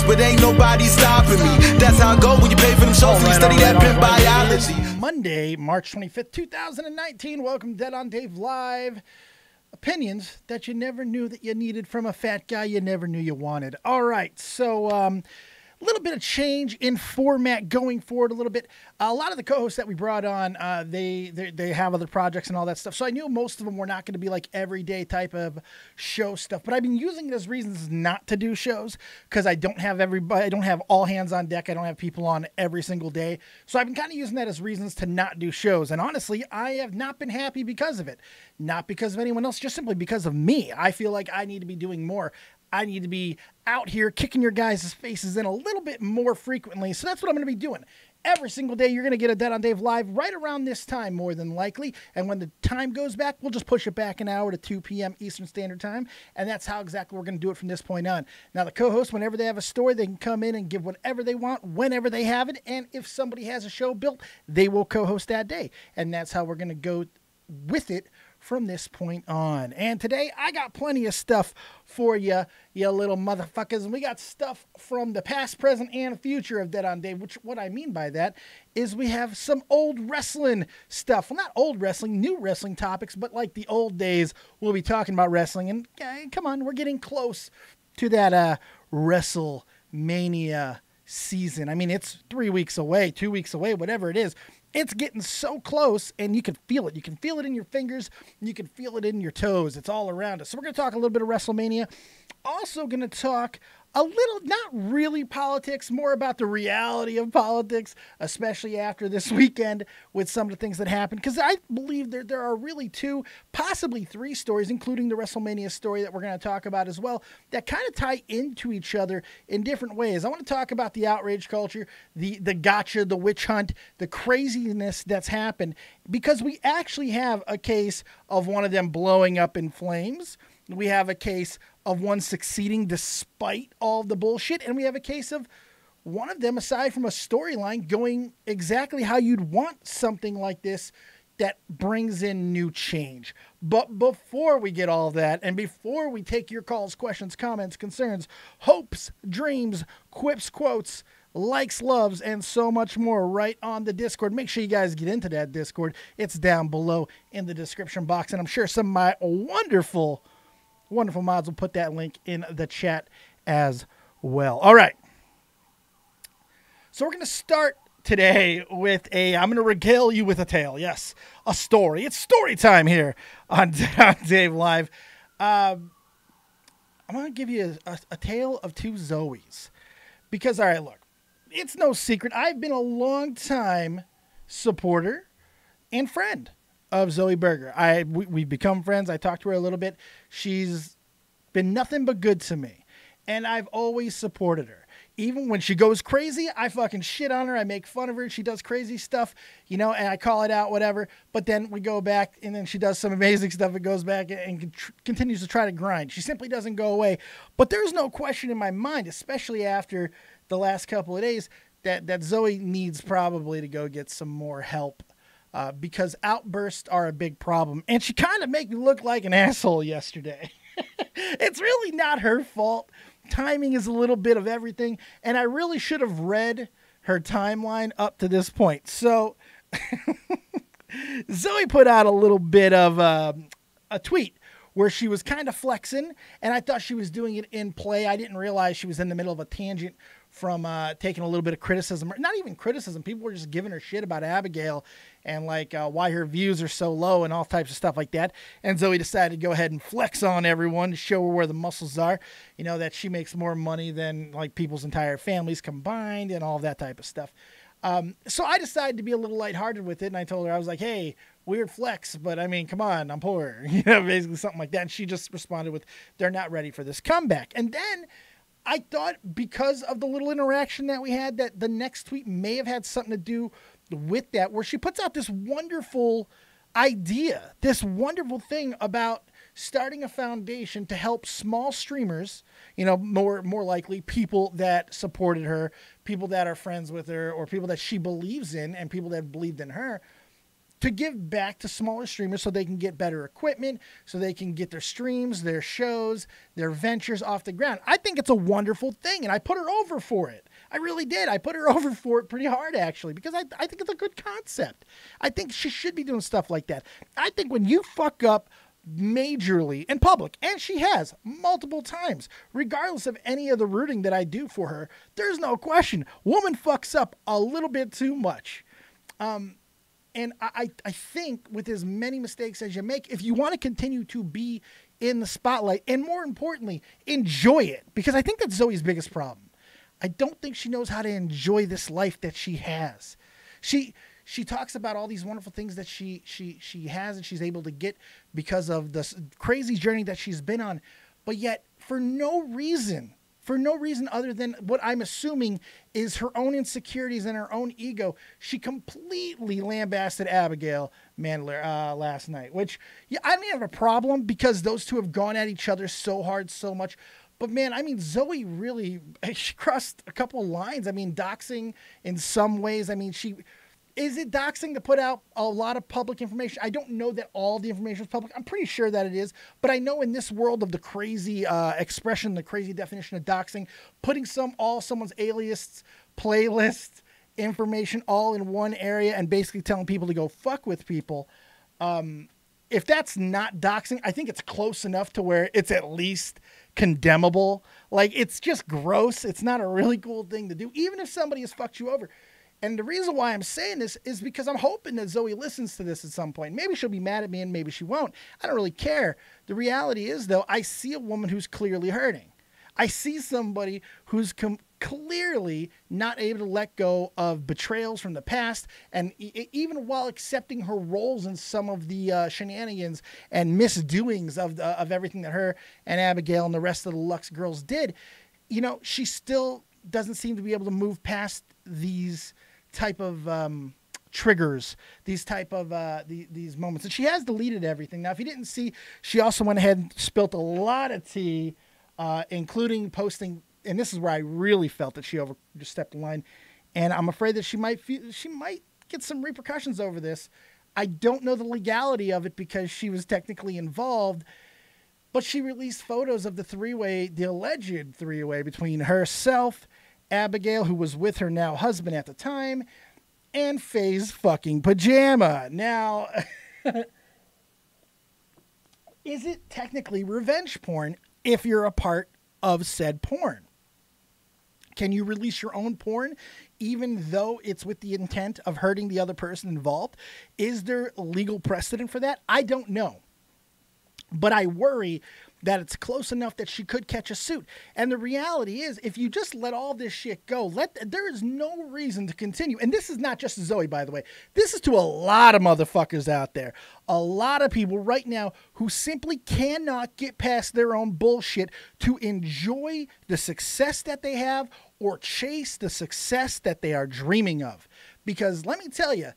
problems, but ain't nobody stopping me. That's how I go when you pay for them shows and you study that pimp biology. Monday, March 25th, 2019. Welcome to Dead on Dave Live. Opinions that you never knew that you needed from a fat guy you never knew you wanted. All right, so a little bit of change in format going forward a little bit. A lot of the co-hosts that we brought on, they have other projects and all that stuff. So I knew most of them were not going to be like everyday type of show stuff. But I've been using it as reasons not to do shows because I don't have everybody. I don't have all hands on deck. I don't have people on every single day. So I've been kind of using that as reasons to not do shows. And honestly, I have not been happy because of it. Not because of anyone else, just simply because of me. I feel like I need to be doing more. I need to be out here kicking your guys' faces in a little bit more frequently. So that's what I'm going to be doing. Every single day, you're going to get a Dead on Dave Live right around this time, more than likely. And when the time goes back, we'll just push it back an hour to 2 p.m. Eastern Standard Time. And that's how exactly we're going to do it from this point on. Now, the co-hosts, whenever they have a story, they can come in and give whatever they want, whenever they have it. And if somebody has a show built, they will co-host that day. And that's how we're going to go with it from this point on. And today I got plenty of stuff for you, you little motherfuckers. And we got stuff from the past, present, and future of Dead on Dave, which what I mean by that is we have some old wrestling stuff. Well, not old wrestling, new wrestling topics, but like the old days, we'll be talking about wrestling. And come on, we're getting close to that WrestleMania season. I mean, it's 3 weeks away, 2 weeks away, whatever it is. It's getting so close, and you can feel it. You can feel it in your fingers. You can feel it in your toes. It's all around us. So we're going to talk a little bit of WrestleMania. Also going to talk a little, not really politics, more about the reality of politics, especially after this weekend with some of the things that happened. Because I believe there are really two, possibly three stories, including the WrestleMania story that we're going to talk about as well, that kind of tie into each other in different ways. I want to talk about the outrage culture, the gotcha, the witch hunt, the craziness that's happened, because we actually have a case of one of them blowing up in flames. We have a case of one succeeding despite all the bullshit. And we have a case of one of them, aside from a storyline, going exactly how you'd want something like this that brings in new change. But before we get all that, and before we take your calls, questions, comments, concerns, hopes, dreams, quips, quotes, likes, loves, and so much more right on the Discord. Make sure you guys get into that Discord. It's down below in the description box. And I'm sure some of my wonderful mods will put that link in the chat as well. All right. So we're going to start today with I'm going to regale you with a tale. Yes, a story. It's story time here on Dave Live. I'm going to give you a tale of two Zoes. Because, all right, look, it's no secret. I've been a long time supporter and friend of Zoe Berger. We've become friends. I talked to her a little bit. She's been nothing but good to me. And I've always supported her. Even when she goes crazy, I fucking shit on her. I make fun of her. She does crazy stuff, you know, and I call it out, whatever. But then we go back, and then she does some amazing stuff. It goes back and continues to try to grind. She simply doesn't go away. But there's no question in my mind, especially after the last couple of days, that Zoe needs probably to go get some more help. Because outbursts are a big problem. And she kind of made me look like an asshole yesterday. It's really not her fault. Timing is a little bit of everything. And I really should have read her timeline up to this point. So Zoe put out a little bit of a tweet where she was kind of flexing. And I thought she was doing it in play. I didn't realize she was in the middle of a tangent from taking a little bit of criticism. Not even criticism. People were just giving her shit about Abigail and like why her views are so low and all types of stuff like that. And Zoe decided to go ahead and flex on everyone to show her where the muscles are. You know, that she makes more money than like people's entire families combined and all that type of stuff. So I decided to be a little lighthearted with it. And I told her, I was like, hey, weird flex, but I mean, come on, I'm poor. You know, basically something like that. And she just responded with, they're not ready for this comeback. And then I thought because of the little interaction that we had, that the next tweet may have had something to do with that, where she puts out this wonderful idea, this wonderful thing about starting a foundation to help small streamers, you know, more likely people that supported her, people that are friends with her, or people that she believes in and people that have believed in her, to give back to smaller streamers so they can get better equipment, so they can get their streams, their shows, their ventures off the ground. I think it's a wonderful thing, and I put her over for it. I really did. I put her over for it pretty hard, actually, because I think it's a good concept. I think she should be doing stuff like that. I think when you fuck up majorly in public, and she has multiple times, regardless of any of the rooting that I do for her, there's no question, woman fucks up a little bit too much. And I think with as many mistakes as you make, if you want to continue to be in the spotlight, and more importantly, enjoy it, because I think that's Zoe's biggest problem. I don't think she knows how to enjoy this life that she has. She talks about all these wonderful things that she has and she's able to get because of this crazy journey that she's been on, but yet for no reason other than what I'm assuming is her own insecurities and her own ego, she completely lambasted Abigail Mandler last night, which, yeah, I don't have a problem because those two have gone at each other so hard, so much. But man, I mean, Zoie really, she crossed a couple of lines. I mean, doxing in some ways. I mean, is it doxing to put out a lot of public information? I don't know that all the information is public. I'm pretty sure that it is. But I know in this world of the crazy expression, the crazy definition of doxing, putting someone's alias, playlist, information all in one area and basically telling people to go fuck with people. If that's not doxing, I think it's close enough to where it's at least condemnable. Like, it's just gross. It's not a really cool thing to do, even if somebody has fucked you over. And the reason why I'm saying this is because I'm hoping that Zoie listens to this at some point. Maybe she'll be mad at me and maybe she won't. I don't really care. The reality is, though, I see a woman who's clearly hurting. I see somebody who's clearly not able to let go of betrayals from the past. And even while accepting her roles in some of the shenanigans and misdoings of everything that her and Abigail and the rest of the Lux girls did, you know, she still doesn't seem to be able to move past these type of triggers, these type of these moments. And she has deleted everything. Now, if you didn't see, she also went ahead and spilt a lot of tea, including posting, and this is where I really felt that she overstepped the line, and I'm afraid that she might get some repercussions over this. I don't know the legality of it because she was technically involved, but she released photos of the alleged three-way between herself, Abigail, who was with her now husband at the time, and Faye's fucking pajama. Now, is it technically revenge porn if you're a part of said porn? Can you release your own porn even though it's with the intent of hurting the other person involved? Is there legal precedent for that? I don't know. But I worry that it's close enough that she could catch a suit. And the reality is, if you just let all this shit go, there is no reason to continue. And this is not just Zoie, by the way. This is to a lot of motherfuckers out there. A lot of people right now who simply cannot get past their own bullshit to enjoy the success that they have or chase the success that they are dreaming of. Because let me tell you,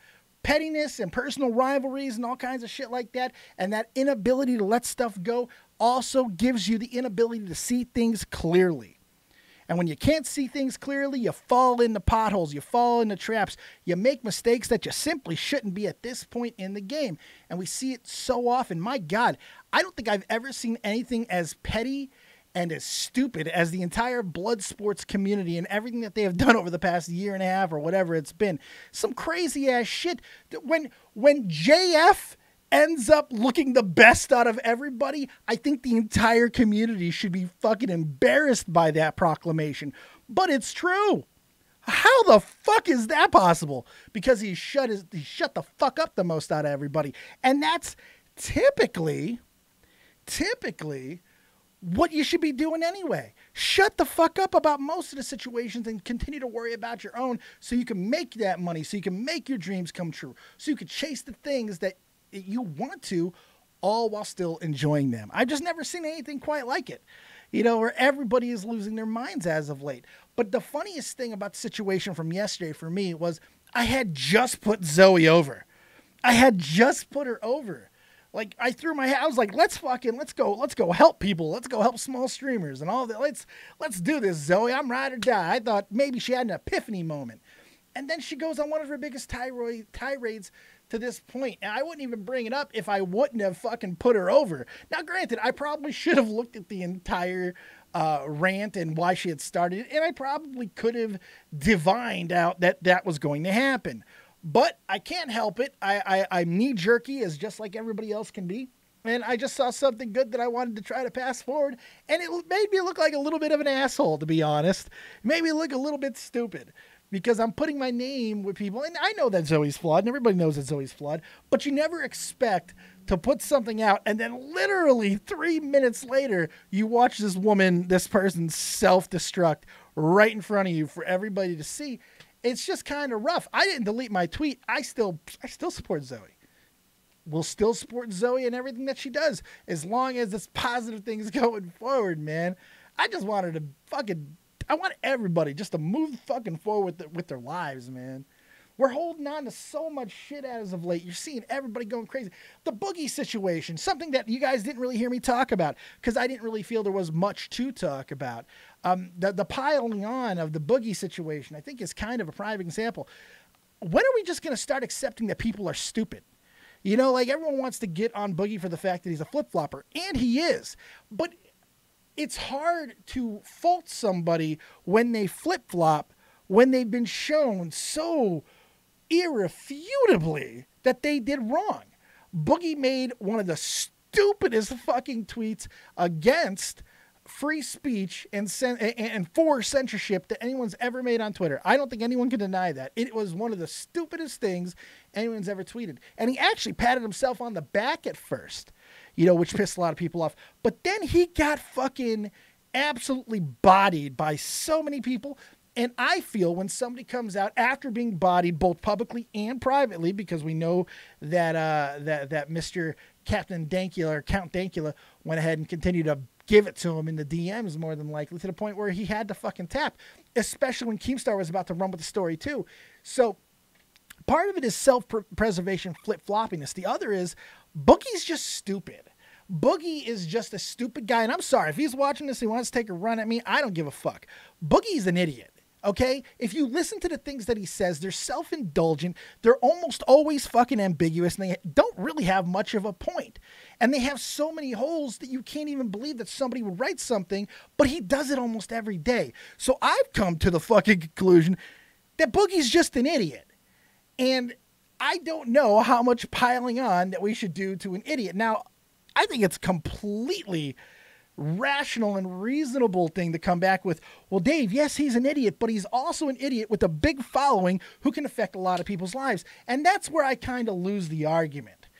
pettiness and personal rivalries and all kinds of shit like that, and that inability to let stuff go also gives you the inability to see things clearly. And when you can't see things clearly, you fall into potholes, you fall into traps, you make mistakes that you simply shouldn't be at this point in the game. And we see it so often. My God, I don't think I've ever seen anything as petty and as stupid as the entire blood sports community and everything that they have done over the past year and a half or whatever it's been. Some crazy ass shit. When JF ends up looking the best out of everybody, I think the entire community should be fucking embarrassed by that proclamation. But it's true. How the fuck is that possible? Because he shut the fuck up the most out of everybody. And that's typically what you should be doing anyway. Shut the fuck up about most of the situations and continue to worry about your own so you can make that money, so you can make your dreams come true, so you can chase the things that you want to, all while still enjoying them. I've just never seen anything quite like it, you know, where everybody is losing their minds as of late. But the funniest thing about the situation from yesterday for me was I had just put Zoie over. I had just put her over. Like, I threw my hat. I was like, let's go help people. Let's go help small streamers and all that. Let's do this, Zoie. I'm ride or die. I thought maybe she had an epiphany moment. And then she goes on one of her biggest tirades to this point. And I wouldn't even bring it up if I wouldn't have fucking put her over. Now, granted, I probably should have looked at the entire rant and why she had started it, and I probably could have divined out that that was going to happen. But I can't help it. I'm knee-jerky, as just like everybody else can be. And I just saw something good that I wanted to try to pass forward. And it made me look like a little bit of an asshole, to be honest. It made me look a little bit stupid. Because I'm putting my name with people. And I know that Zoe's flawed. And everybody knows that Zoe's flawed. But you never expect to put something out. And then literally 3 minutes later, you watch this woman, this person self-destruct right in front of you for everybody to see. It's just kind of rough. I didn't delete my tweet. I still support Zoe. We'll still support Zoe and everything that she does, as long as it's positive things going forward, man. I just wanted to I want everybody just to move fucking forward with their lives, man. We're holding on to so much shit as of late. You're seeing everybody going crazy. The Boogie situation, something that you guys didn't really hear me talk about, because I didn't really feel there was much to talk about. The piling on of the Boogie situation, I think, is kind of a prime example. When are we just going to start accepting that people are stupid? You know, like, everyone wants to get on Boogie for the fact that he's a flip-flopper, and he is. But it's hard to fault somebody when they flip-flop, when they've been shown so irrefutably that they did wrong. Boogie made one of the stupidest fucking tweets against free speech and for censorship that anyone's ever made on Twitter. I don't think anyone can deny that. It was one of the stupidest things anyone's ever tweeted. And he actually patted himself on the back at first, you know, which pissed a lot of people off. But then he got fucking absolutely bodied by so many people. And I feel when somebody comes out after being bodied both publicly and privately, because we know that that Mr. Captain Dankula or Count Dankula went ahead and continued to give it to him in the DMs, more than likely, to the point where he had to fucking tap, especially when Keemstar was about to run with the story too. So part of it is self-preservation, flip-floppiness. The other is Boogie's just stupid. Boogie is just a stupid guy. And I'm sorry, if he's watching this, he wants to take a run at me, I don't give a fuck. Boogie's an idiot. Okay, if you listen to the things that he says, they're self-indulgent. They're almost always fucking ambiguous, and they don't really have much of a point. And they have so many holes that you can't even believe that somebody would write something, but he does it almost every day. So I've come to the fucking conclusion that Boogie's just an idiot. And I don't know how much piling on that we should do to an idiot. Now, I think it's completely rational and reasonable thing to come back with, well, Dave, yes, he's an idiot, but he's also an idiot with a big following who can affect a lot of people's lives. And that's where I kind of lose the argument,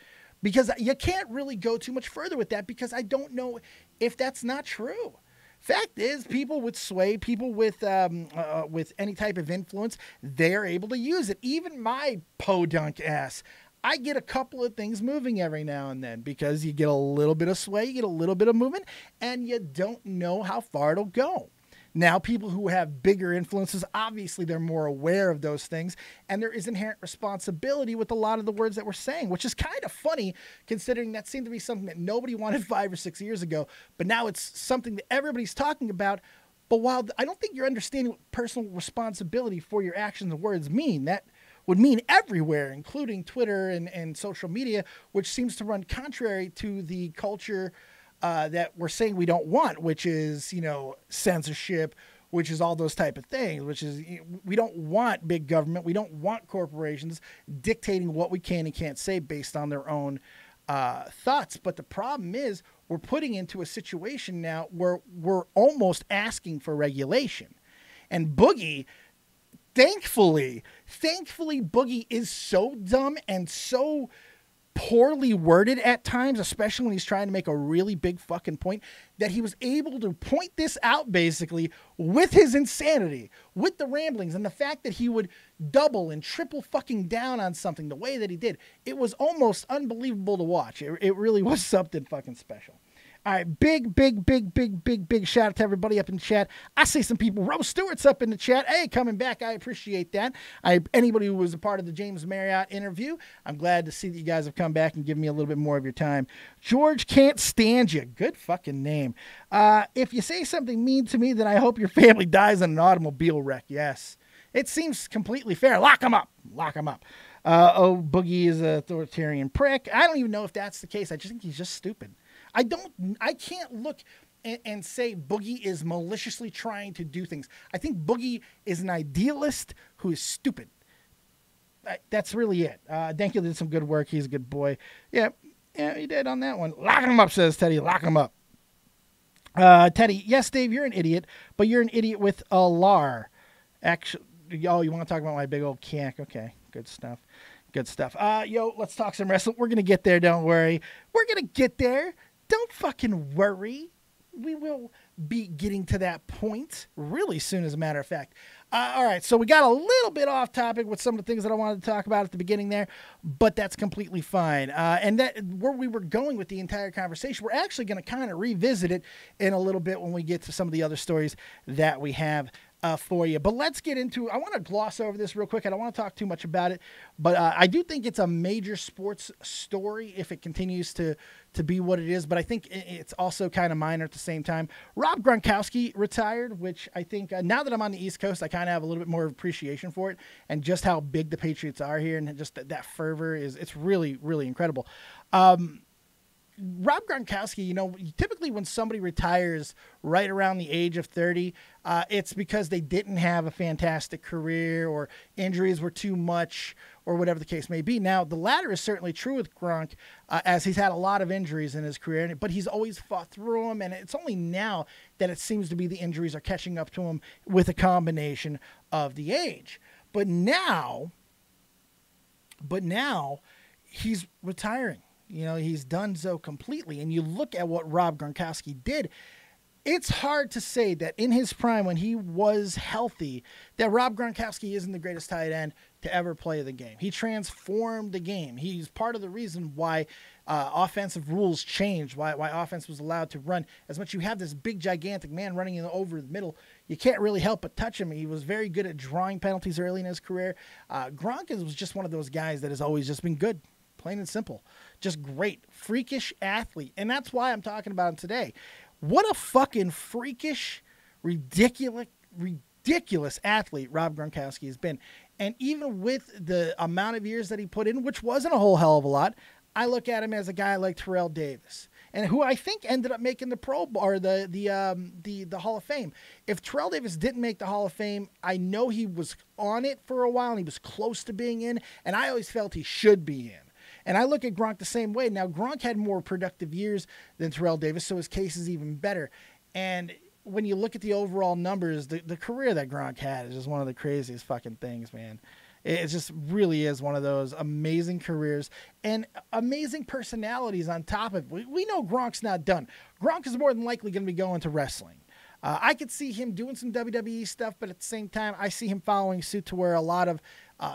because you can't really go too much further with that, because I don't know if that's not true. Fact is, people with sway, people with any type of influence, they're able to use it. Even my podunk ass, I get a couple of things moving every now and then, because you get a little bit of sway, you get a little bit of movement, and you don't know how far it'll go. Now, people who have bigger influences, obviously they're more aware of those things, and there is inherent responsibility with a lot of the words that we're saying, which is kind of funny, considering that seemed to be something that nobody wanted 5 or 6 years ago, but now it's something that everybody's talking about. But while I don't think you're understanding what personal responsibility for your actions and words mean, that would mean everywhere, including Twitter and social media, which seems to run contrary to the culture that we're saying we don't want, which is, you know, censorship, which is all those type of things, which is, we don't want big government. We don't want corporations dictating what we can and can't say based on their own thoughts. But the problem is we're putting into a situation now where we're almost asking for regulation. And Boogie, Thankfully, Boogie is so dumb and so poorly worded at times, especially when he's trying to make a really big fucking point, that he was able to point this out basically with his insanity, with the ramblings, and the fact that he would double and triple fucking down on something the way that he did. It was almost unbelievable to watch. It really was something fucking special. All right, big shout out to everybody up in the chat. I see some people. Rose Stewart's up in the chat. Hey, coming back. I appreciate that. Anybody who was a part of the James Marriott interview, I'm glad to see that you guys have come back and given me a little bit more of your time. George Can't Stand You. Good fucking name. If you say something mean to me, then I hope your family dies in an automobile wreck. Yes. It seems completely fair. Lock him up. Lock him up. Boogie is an authoritarian prick. I don't even know if that's the case. I just think he's just stupid. I can't look and say Boogie is maliciously trying to do things. I think Boogie is an idealist who is stupid. That's really it. Danko did some good work. He's a good boy. Yeah, he did on that one. Lock him up, says Teddy. Lock him up. Teddy, yes, Dave, you're an idiot, but you're an idiot with a lar. Actually, oh, you want to talk about my big old cank? Okay, good stuff. Good stuff. Yo, let's talk some wrestling. We're going to get there, don't worry. We're going to get there. Don't fucking worry. We will be getting to that point really soon, as a matter of fact. All right, so we got a little bit off topic with some of the things that I wanted to talk about at the beginning there, but that's completely fine. And that where we were going with the entire conversation, we're actually going to kind of revisit it in a little bit when we get to some of the other stories that we have for you. But let's get into, I want to gloss over this real quick. I don't want to talk too much about it, but I do think it's a major sports story if it continues to be what it is. But I think it's also kind of minor at the same time. Rob Gronkowski retired, which I think now that I'm on the East Coast, I kind of have a little bit more appreciation for it and just how big the Patriots are here, and just that fervor it's really, really incredible. Rob Gronkowski, you know, typically when somebody retires right around the age of 30, it's because they didn't have a fantastic career or injuries were too much or whatever the case may be. Now, the latter is certainly true with Gronk, as he's had a lot of injuries in his career, but he's always fought through them, and it's only now that it seems to be the injuries are catching up to him with a combination of the age. But now he's retiring. You know, he's done so completely. And you look at what Rob Gronkowski did, it's hard to say that in his prime when he was healthy, that Rob Gronkowski isn't the greatest tight end to ever play the game. He transformed the game. He's part of the reason why offensive rules changed, why offense was allowed to run. As much you have this big, gigantic man running over the middle, you can't really help but touch him. He was very good at drawing penalties early in his career. Gronk was just one of those guys that has always just been good. Plain and simple. Just great. Freakish athlete. And that's why I'm talking about him today. What a fucking freakish, ridiculous athlete Rob Gronkowski has been. And even with the amount of years that he put in, which wasn't a whole hell of a lot, I look at him as a guy like Terrell Davis, and who I think ended up making the Pro Bowl or the Hall of Fame. If Terrell Davis didn't make the Hall of Fame, I know he was on it for a while and he was close to being in, and I always felt he should be in. And I look at Gronk the same way. Now, Gronk had more productive years than Terrell Davis, so his case is even better. And when you look at the overall numbers, the career that Gronk had is just one of the craziest fucking things, man. It just really is one of those amazing careers and amazing personalities on top of it. We know Gronk's not done. Gronk is more than likely going to be going to wrestling. I could see him doing some WWE stuff, but at the same time, I see him following suit to where a lot of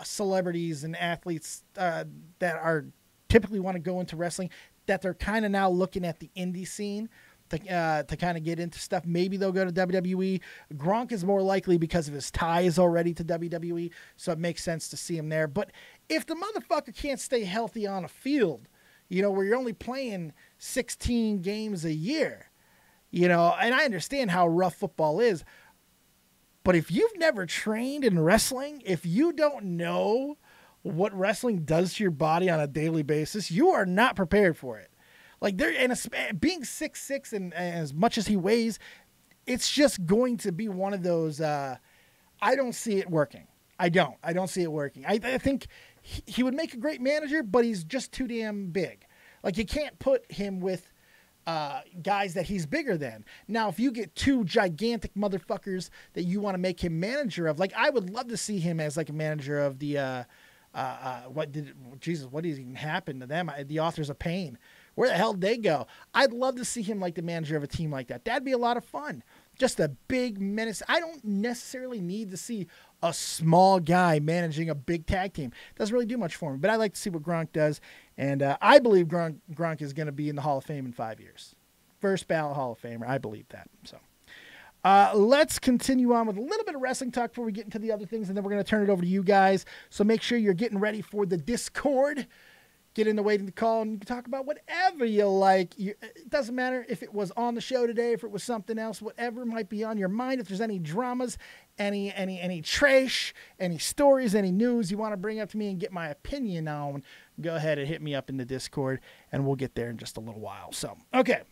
celebrities and athletes that are typically want to go into wrestling, that they're kind of now looking at the indie scene to kind of get into stuff. Maybe they'll go to WWE. Gronk is more likely because of his ties already to WWE, so it makes sense to see him there. But if the motherfucker can't stay healthy on a field, you know, where you're only playing 16 games a year, you know, and I understand how rough football is, but if you've never trained in wrestling, if you don't know what wrestling does to your body on a daily basis, you are not prepared for it. Like, being 6'6" and as much as he weighs, it's just going to be one of those, I don't see it working. I don't see it working. I think he would make a great manager, but he's just too damn big. Like, you can't put him with guys that he's bigger than. Now, if you get two gigantic motherfuckers that you want to make him manager of, like, I would love to see him as like a manager of the, what did even happen to them? The Authors of Pain. Where the hell did they go? I'd love to see him like the manager of a team like that. That'd be a lot of fun. Just a big menace. I don't necessarily need to see a small guy managing a big tag team. Doesn't really do much for me, but I like to see what Gronk does. And I believe Gronk is going to be in the Hall of Fame in 5 years. First ballot Hall of Famer. I believe that. So let's continue on with a little bit of wrestling talk before we get into the other things, and then we're going to turn it over to you guys. So make sure you're getting ready for the Discord. get in the waiting to call, and you can talk about whatever you like. It doesn't matter if it was on the show today, if it was something else, whatever might be on your mind. If there's any dramas, any trash, any stories, any news you want to bring up to me and get my opinion on, go ahead and hit me up in the Discord, and we'll get there in just a little while. So, okay.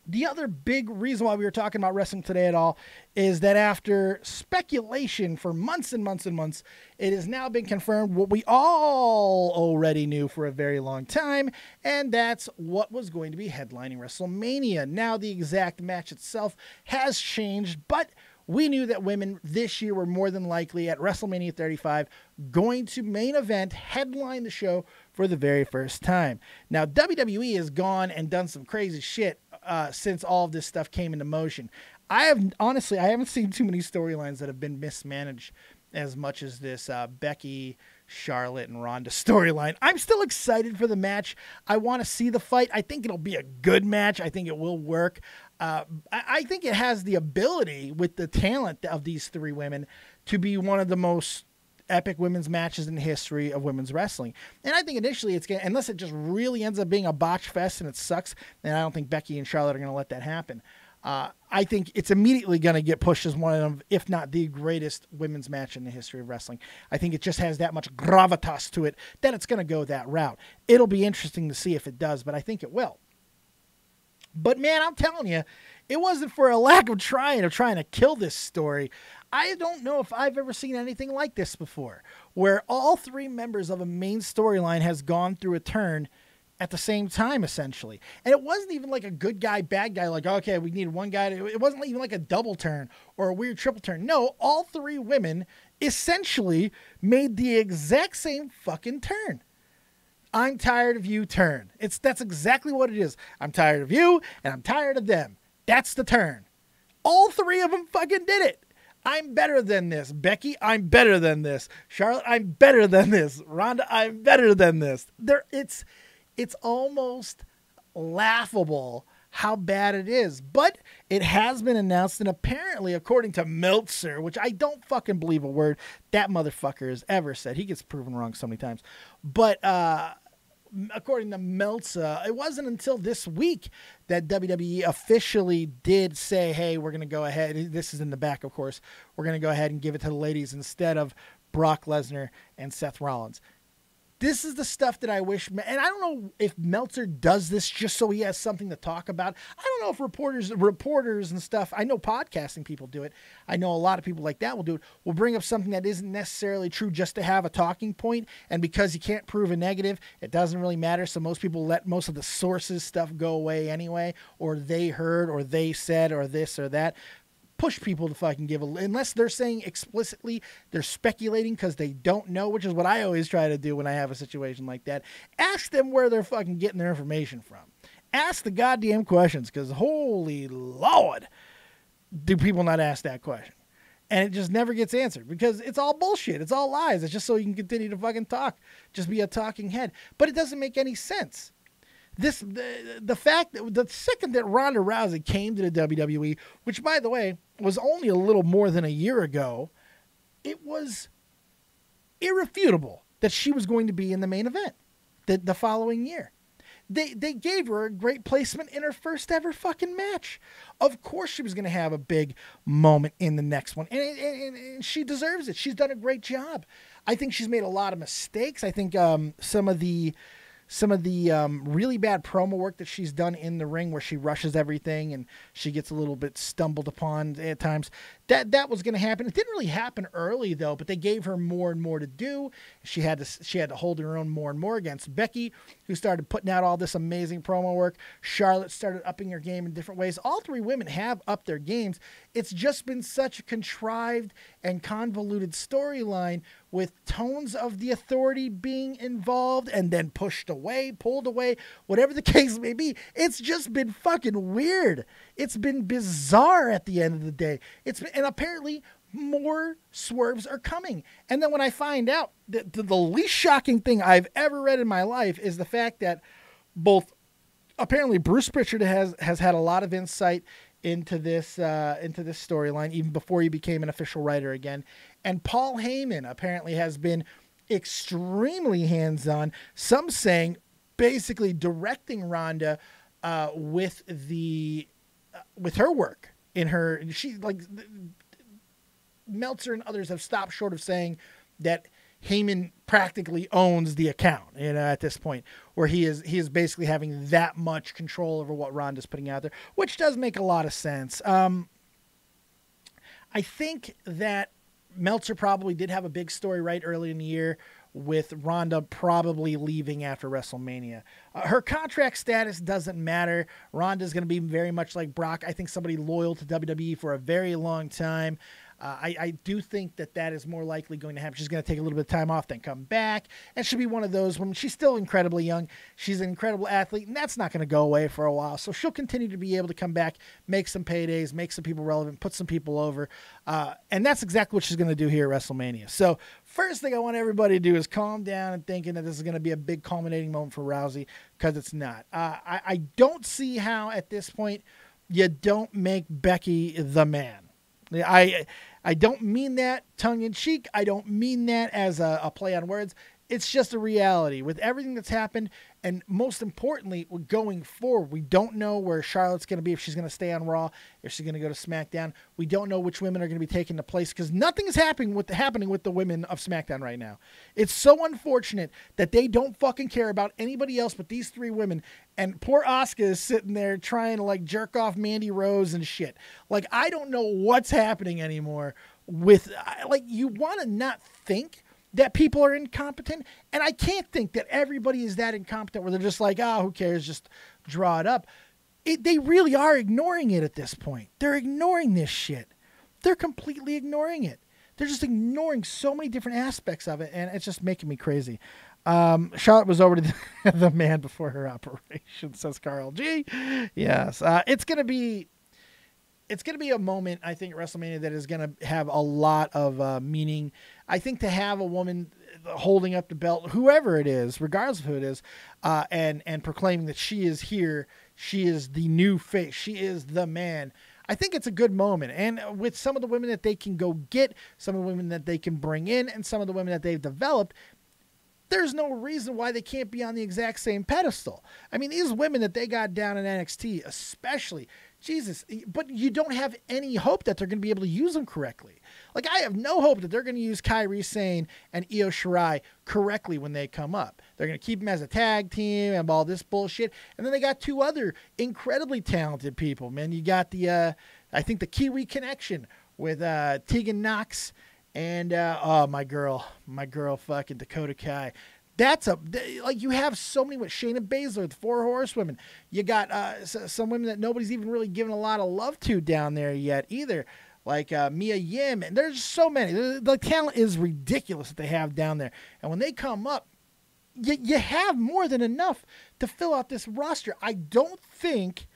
The other big reason why we were talking about wrestling today at all is that after speculation for months and months and months, it has now been confirmed what we all already knew for a very long time, and that's what was going to be headlining WrestleMania. Now, the exact match itself has changed, but we knew that women this year were more than likely at WrestleMania 35 going to main event, headline the show for the very first time. Now, WWE has gone and done some crazy shit since all of this stuff came into motion. I haven't seen too many storylines that have been mismanaged as much as this Becky, Charlotte, and Ronda storyline. I'm still excited for the match. I want to see the fight. I think it'll be a good match. I think it will work. I think it has the ability, with the talent of these three women, to be one of the most epic women's matches in the history of women's wrestling. And I think initially it's going to, unless it just really ends up being a botch fest and it sucks, then I don't think Becky and Charlotte are going to let that happen. I think it's immediately going to get pushed as one of them, if not the greatest women's match in the history of wrestling. I think it just has that much gravitas to it that it's going to go that route. It'll be interesting to see if it does, but I think it will. But man, I'm telling you, it wasn't for a lack of trying to kill this story. I don't know if I've ever seen anything like this before, where all three members of a main storyline has gone through a turn at the same time, essentially. And it wasn't even like a good guy, bad guy, like, okay, we needed one guy. It wasn't even like a double turn or a weird triple turn. No, all three women essentially made the exact same fucking turn. I'm tired of you turn. That's exactly what it is. I'm tired of you, and I'm tired of them. That's the turn. All three of them fucking did it. I'm better than this. Becky, I'm better than this. Charlotte, I'm better than this. Ronda, I'm better than this. It's almost laughable how bad it is. But it has been announced, and apparently, according to Meltzer, which I don't fucking believe a word that motherfucker has ever said. He gets proven wrong so many times. But according to Meltzer, it wasn't until this week that WWE officially did say, hey, we're going to go ahead. This is in the back, of course. We're going to go ahead and give it to the ladies instead of Brock Lesnar and Seth Rollins. This is the stuff that I wish, and I don't know if Meltzer does this just so he has something to talk about. I don't know if reporters and stuff, I know podcasting people do it. I know a lot of people like that will do it, will bring up something that isn't necessarily true just to have a talking point, and because you can't prove a negative, it doesn't really matter, so most people let most of the sources stuff go away anyway, or they heard, or they said, or this or that. Push people to fucking give unless they're saying explicitly they're speculating because they don't know, which is what I always try to do when I have a situation like that. Ask them where they're fucking getting their information from. Ask the goddamn questions, because holy Lord, do people not ask that question? And it just never gets answered because it's all bullshit. It's all lies. It's just so you can continue to fucking talk. Just be a talking head. But it doesn't make any sense. The fact that the second that Ronda Rousey came to the WWE, which by the way was only a little more than a year ago, it was irrefutable that she was going to be in the main event the following year. They gave her a great placement in her first ever fucking match. Of course she was going to have a big moment in the next one, and she deserves it. She's done a great job. I think she's made a lot of mistakes. I think some of the really bad promo work that she's done in the ring, where she rushes everything and she gets a little bit stumbled upon at times, that was going to happen. It didn't really happen early though, but they gave her more and more to do. She had to hold her own more and more against Becky, who started putting out all this amazing promo work. Charlotte started upping her game in different ways. All three women have upped their games. It's just been such a contrived and convoluted storyline, with tones of the Authority being involved and then pushed away, pulled away, whatever the case may be. It's just been fucking weird. It's been bizarre at the end of the day. And apparently more swerves are coming. And then when I find out that the least shocking thing I've ever read in my life is the fact that both apparently Bruce Pritchard has had a lot of insight into this storyline even before he became an official writer again. And Paul Heyman apparently has been extremely hands-on. Some saying basically directing Ronda with her work in her. She like Meltzer and others have stopped short of saying that Heyman practically owns the account, at this point, where he is basically having that much control over what Ronda's putting out there, which does make a lot of sense. I think that Meltzer probably did have a big story right early in the year with Ronda probably leaving after WrestleMania. Her contract status doesn't matter. Ronda's going to be very much like Brock. I think somebody loyal to WWE for a very long time. I do think that is more likely going to happen. She's going to take a little bit of time off, then come back. And she'll be one of those women. She's still incredibly young. She's an incredible athlete, and that's not going to go away for a while. So she'll continue to be able to come back, make some paydays, make some people relevant, put some people over. And that's exactly what she's going to do here at WrestleMania. So first thing I want everybody to do is calm down and thinking that this is going to be a big culminating moment for Rousey, because it's not. I don't see how at this point you don't make Becky the man. I don't mean that tongue-in-cheek. I don't mean that as a play on words. It's just a reality. With everything that's happened, and most importantly, going forward, we don't know where Charlotte's going to be, if she's going to stay on Raw, if she's going to go to SmackDown. We don't know which women are going to be taking the place, because nothing is happening with the women of SmackDown right now. It's so unfortunate that they don't fucking care about anybody else but these three women, and poor Asuka is sitting there trying to like jerk off Mandy Rose and shit. Like, I don't know what's happening anymore with, like, you want to not think that people are incompetent, and I can't think that everybody is that incompetent where they're just like, who cares, just draw it up. They really are ignoring it at this point. They're ignoring this shit. They're completely ignoring it. They're just ignoring so many different aspects of it, and it's just making me crazy. Charlotte was over to the man before her operation, says Carl G. Yes, it's going to be a moment, I think, at WrestleMania that is going to have a lot of meaning. I think to have a woman holding up the belt, whoever it is, regardless of who it is, and proclaiming that she is here, she is the new face, she is the man, I think it's a good moment. And with some of the women that they can go get, some of the women that they can bring in, and some of the women that they've developed, there's no reason why they can't be on the exact same pedestal. I mean, these women that they got down in NXT, especially, Jesus, but you don't have any hope that they're going to be able to use them correctly. Like, I have no hope that they're going to use Kairi Sane and Io Shirai correctly when they come up. They're going to keep them as a tag team and all this bullshit. And then they got two other incredibly talented people, man. You got I think the Kiwi Connection with Tegan Knox and, my girl fucking Dakota Kai. That's you have so many with Shayna Baszler, the Four Horsewomen. You got some women that nobody's even really given a lot of love to down there yet either, like Mia Yim. And there's so many. The talent is ridiculous that they have down there. And when they come up, you have more than enough to fill out this roster. I don't think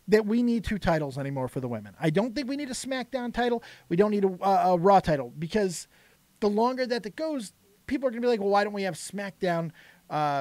that we need two titles anymore for the women. I don't think we need a SmackDown title. We don't need a Raw title, because the longer that it goes, people are going to be like, well, why don't we have SmackDown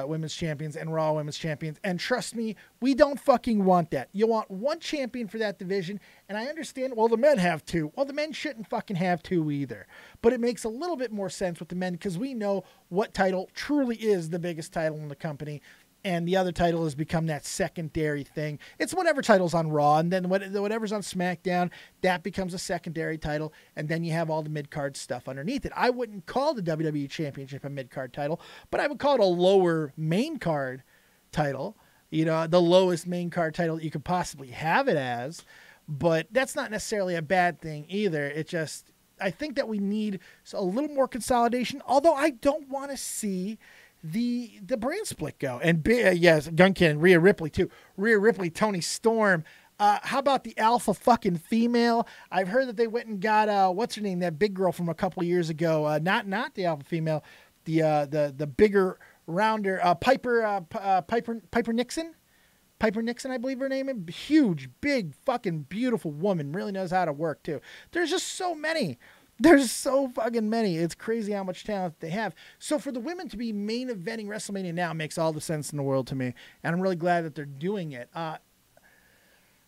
women's champions and Raw women's champions? And trust me, we don't fucking want that. You want one champion for that division, and I understand, well, the men have two. Well, the men shouldn't fucking have two either. But it makes a little bit more sense with the men, because we know what title truly is the biggest title in the company, and the other title has become that secondary thing. It's whatever title's on Raw, and then whatever's on SmackDown, that becomes a secondary title, and then you have all the mid-card stuff underneath it. I wouldn't call the WWE Championship a mid-card title, but I would call it a lower main card title, the lowest main card title that you could possibly have it as, but that's not necessarily a bad thing either. It just, I think that we need a little more consolidation, although I don't want to see the brand split go. And yes, GunCannon, Rhea Ripley too. Rhea Ripley, Toni Storm. How about the alpha fucking female? I've heard that they went and got what's her name, that big girl from a couple of years ago. Not the alpha female, the bigger, rounder Piper Nixon. Piper Nixon, I believe her name is. Huge, big, fucking beautiful woman. Really knows how to work too. There's just so many. There's so fucking many. It's crazy how much talent they have. So for the women to be main eventing WrestleMania now makes all the sense in the world to me. And I'm really glad that they're doing it.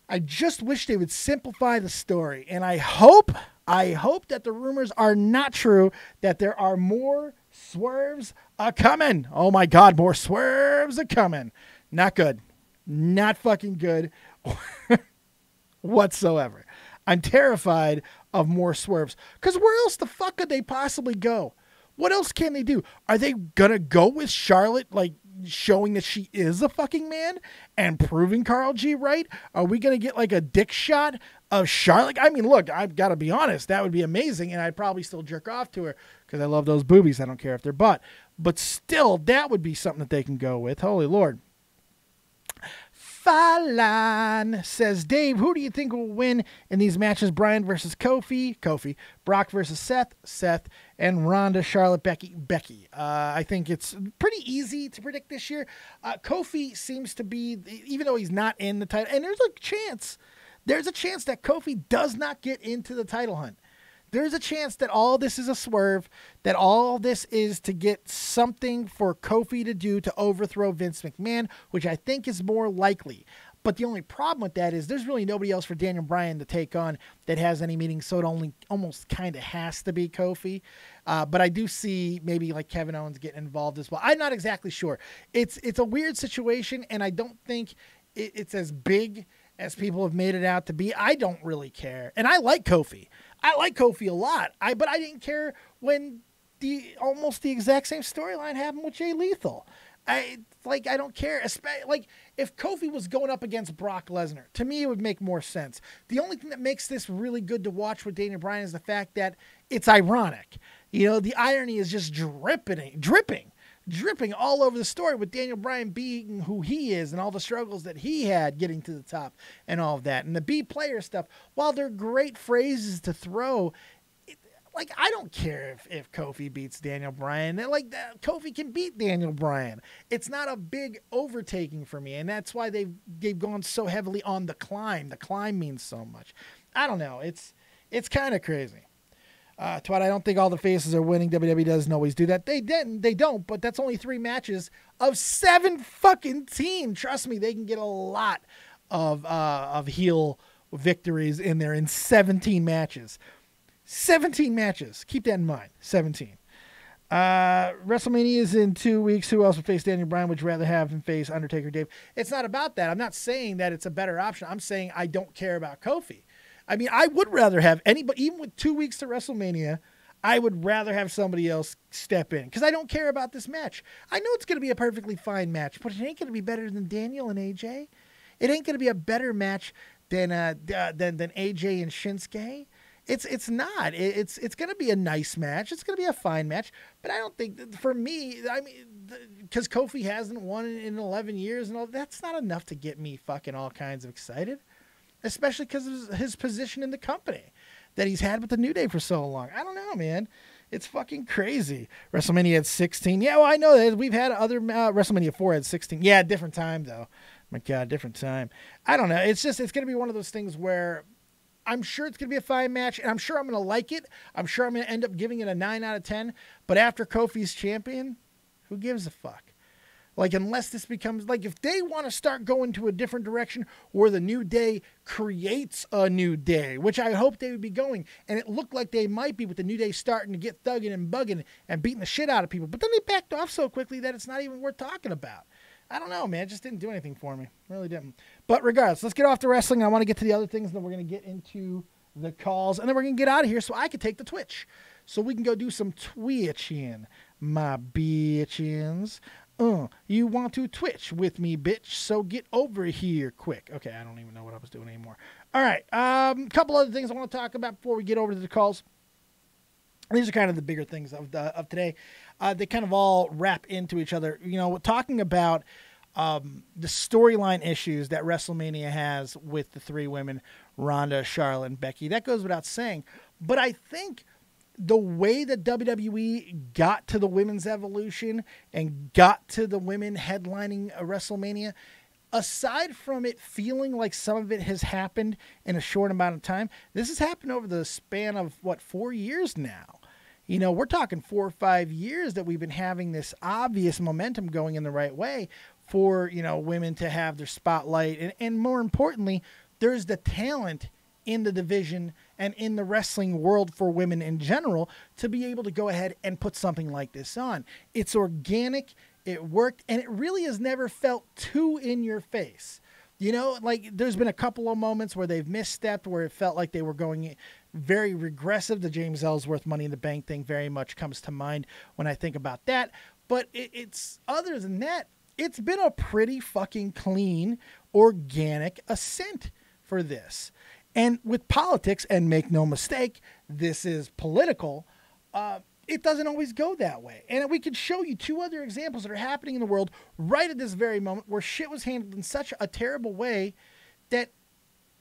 I just wish they would simplify the story. And I hope that the rumors are not true, that there are more swerves a-coming. Oh my God, more swerves a-coming. Not good. Not fucking good whatsoever. I'm terrified of more swerves. Because where else the fuck could they possibly go? What else can they do? Are they going to go with Charlotte, like, showing that she is a fucking man and proving Karl G right? Are we going to get, like, a dick shot of Charlotte? I mean, look, I've got to be honest. That would be amazing, and I'd probably still jerk off to her because I love those boobies. I don't care if they're butt. But still, that would be something that they can go with. Holy Lord. Falan says, Dave, who do you think will win in these matches? Bryan versus Kofi, Brock versus Seth, and Ronda, Charlotte, Becky. I think it's pretty easy to predict this year. Kofi seems to be, even though he's not in the title, and there's a chance that Kofi does not get into the title hunt. There's a chance that all this is a swerve, that all this is to get something for Kofi to do to overthrow Vince McMahon, which I think is more likely. But the only problem with that is there's really nobody else for Daniel Bryan to take on that has any meaning, so it almost kind of has to be Kofi. But I do see maybe like Kevin Owens getting involved as well. I'm not exactly sure. It's a weird situation, and I don't think it's as big as people have made it out to be. I don't really care. And I like Kofi. I like Kofi a lot. But I didn't care when almost the exact same storyline happened with Jay Lethal. I don't care. Like, if Kofi was going up against Brock Lesnar, to me it would make more sense. The only thing that makes this really good to watch with Daniel Bryan is the fact that it's ironic. You know, the irony is just dripping all over the story with Daniel Bryan being who he is and all the struggles that he had getting to the top and all of that. And the B player stuff, while they're great phrases to throw, like, I don't care if Kofi beats Daniel Bryan. Kofi can beat Daniel Bryan. It's not a big overtaking for me, and that's why they've gone so heavily on the climb. The climb means so much. I don't know. It's kind of crazy. Twat, I don't think all the faces are winning. WWE doesn't always do that. They don't, but that's only 3 matches of 7 fucking teams. Trust me, they can get a lot of heel victories in there in 17 matches. 17 matches. Keep that in mind. 17. WrestleMania is in 2 weeks. Who else would face Daniel Bryan? Would you rather have him face Undertaker, Dave? It's not about that. I'm not saying that it's a better option. I'm saying I don't care about Kofi. I mean, I would rather have anybody, even with 2 weeks to WrestleMania, I would rather have somebody else step in because I don't care about this match. I know it's going to be a perfectly fine match, but it ain't going to be better than Daniel and AJ. It ain't going to be a better match than AJ and Shinsuke. It's not. It's going to be a nice match. It's going to be a fine match. But I don't think, for me, I mean, because Kofi hasn't won in 11 years and all, that's not enough to get me fucking all kinds of excited. Especially because of his position in the company that he's had with the New Day for so long. I don't know, man. It's fucking crazy. WrestleMania had 16. Yeah, well, I know that. We've had other WrestleMania 4 had 16. Yeah, different time, though. My God, different time. I don't know. It's going to be one of those things where I'm sure it's going to be a fine match, and I'm sure I'm going to like it. I'm sure I'm going to end up giving it a 9 out of 10. But after Kofi's champion, who gives a fuck? Like, unless this becomes, like, if they want to start going to a different direction where the New Day creates a New Day, which I hope they would be going, and it looked like they might be with the New Day starting to get thugging and bugging and beating the shit out of people. But then they backed off so quickly that it's not even worth talking about. I don't know, man. It just didn't do anything for me. Really didn't. But regardless, let's get off the wrestling. I want to get to the other things, and then we're going to get into the calls, and then we're going to get out of here so I can take the Twitch. So we can go do some twitching, my bitchins. You want to twitch with me, bitch, so get over here quick. Okay, I don't even know what I was doing anymore. All right, couple other things I want to talk about before we get over to the calls. These are kind of the bigger things of today. They kind of all wrap into each other. You know, talking about the storyline issues that WrestleMania has with the 3 women, Ronda, Charlotte, and Becky. That goes without saying. But I think the way that WWE got to the women's evolution and got to the women headlining a WrestleMania, aside from it feeling like some of it has happened in a short amount of time, this has happened over the span of, 4 years now. You know, we're talking 4 or 5 years that we've been having this obvious momentum going in the right way for, women to have their spotlight and more importantly, there's the talent in the division and in the wrestling world for women in general to be able to go ahead and put something like this on. It's organic, it worked, and it really has never felt too in your face. You know, like there's been a couple of moments where they've misstepped, where it felt like they were going very regressive. The James Ellsworth Money in the Bank thing very much comes to mind when I think about that. But it's other than that, it's been a pretty fucking clean, organic ascent for this. And with politics, and make no mistake, this is political, it doesn't always go that way. And we could show you 2 other examples that are happening in the world right at this very moment where shit was handled in such a terrible way that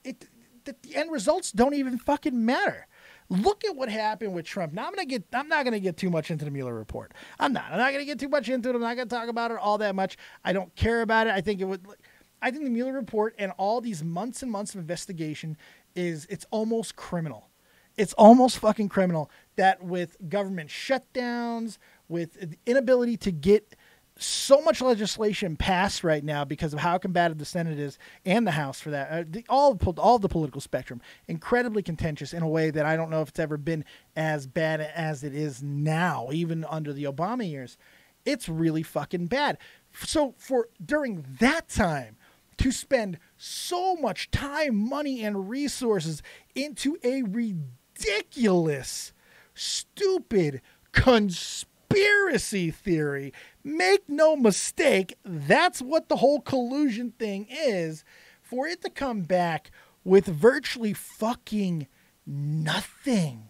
that the end results don't even fucking matter. Look at what happened with Trump. Now I'm not gonna get too much into the Mueller report. I'm not gonna get too much into it. I'm not gonna talk about it all that much. I don't care about it. I think the Mueller report and all these months and months of investigation it's almost criminal. It's almost fucking criminal that with government shutdowns, with the inability to get so much legislation passed right now because of how combative the Senate is and the House for that, all the political spectrum, incredibly contentious in a way that I don't know if it's ever been as bad as it is now, even under the Obama years. It's really fucking bad. So during that time, to spend so much time, money, and resources into a ridiculous, stupid conspiracy theory. Make no mistake, that's what the whole collusion thing is. For it to come back with virtually fucking nothing.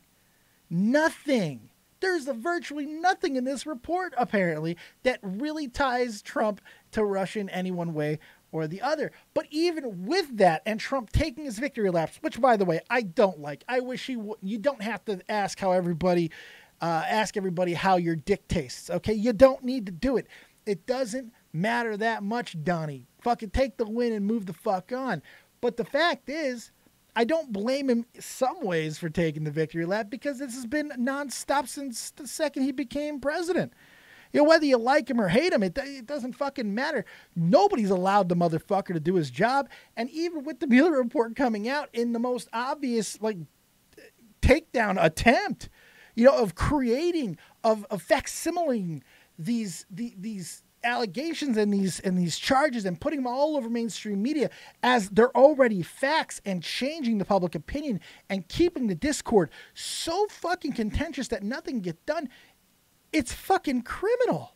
Nothing. There's virtually nothing in this report, apparently, that really ties Trump to Russia in any one way or the other. But even with that, and Trump taking his victory laps, which, by the way, I don't like. I wish he would. You don't have to ask everybody how your dick tastes, okay? You don't need to do it. It doesn't matter that much, Donnie. Fucking take the win and move the fuck on. But the fact is, I don't blame him in some ways for taking the victory lap because this has been nonstop since the second he became president. You know, whether you like him or hate him, it doesn't fucking matter. Nobody's allowed the motherfucker to do his job. And even with the Mueller report coming out in the most obvious, like, takedown attempt, you know, of creating, of facsimiling these allegations and these charges and putting them all over mainstream media as they're already facts and changing the public opinion and keeping the discord so fucking contentious that nothing gets done. It's fucking criminal.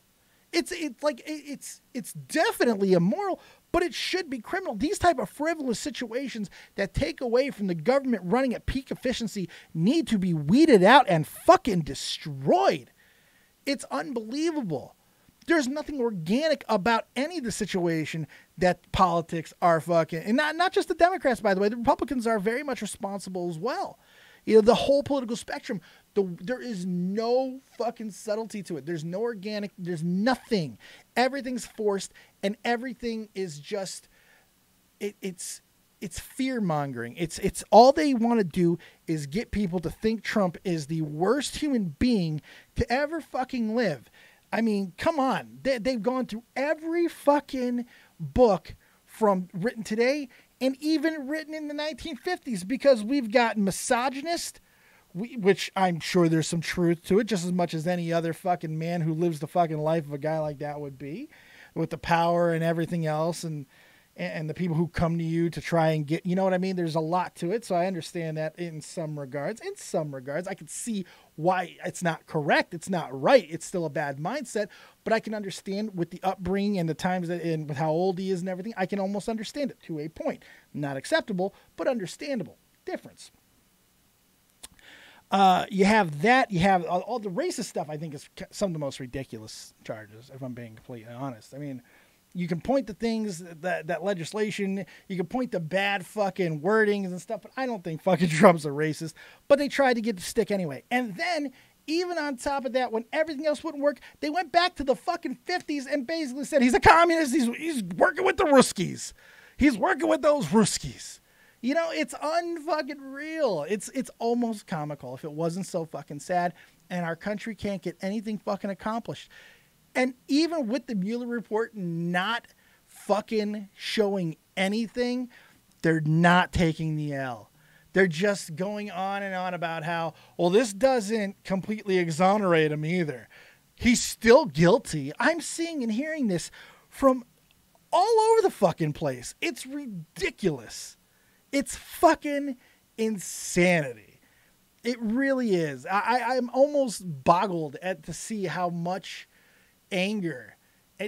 It's definitely immoral, but it should be criminal. These type of frivolous situations that take away from the government running at peak efficiency need to be weeded out and fucking destroyed. It's unbelievable. There's nothing organic about any of the situation that politics are fucking, and not just the Democrats, by the way. The Republicans are very much responsible as well. You know, the whole political spectrum, there is no fucking subtlety to it. There's no organic, there's nothing. Everything's forced, and everything is just, it's fear-mongering. It's all they want to do is get people to think Trump is the worst human being to ever fucking live. I mean, come on. They've gone through every fucking book from written today and even written in the 1950s because we've got misogynist, which I'm sure there's some truth to it, just as much as any other fucking man who lives the fucking life of a guy like that would be, with the power and everything else and the people who come to you to try and get, you know what I mean? There's a lot to it. So I understand that in some regards. In some regards, I can see why it's not correct. It's not right. It's still a bad mindset, but I can understand with the upbringing and the times that, and with how old he is and everything, I can almost understand it to a point. Not acceptable, but understandable. Difference. You have that. You have all the racist stuff. I think is some of the most ridiculous charges, if I'm being completely honest. I mean, you can point to things that legislation, you can point to bad fucking wordings and stuff, but I don't think fucking Trump's a racist. But they tried to get the stick anyway. And then, even on top of that, when everything else wouldn't work, they went back to the fucking 50s and basically said he's a communist. He's working with the Ruskies. He's working with those Ruskies. You know, it's unfucking real. It's almost comical if it wasn't so fucking sad. And our country can't get anything fucking accomplished. And even with the Mueller report not fucking showing anything, They're not taking the L. They're just going on and on about how, well, this doesn't completely exonerate him either. He's still guilty. I'm seeing and hearing this from all over the fucking place. It's ridiculous. It's fucking insanity. It really is. I'm almost boggled to see how much anger.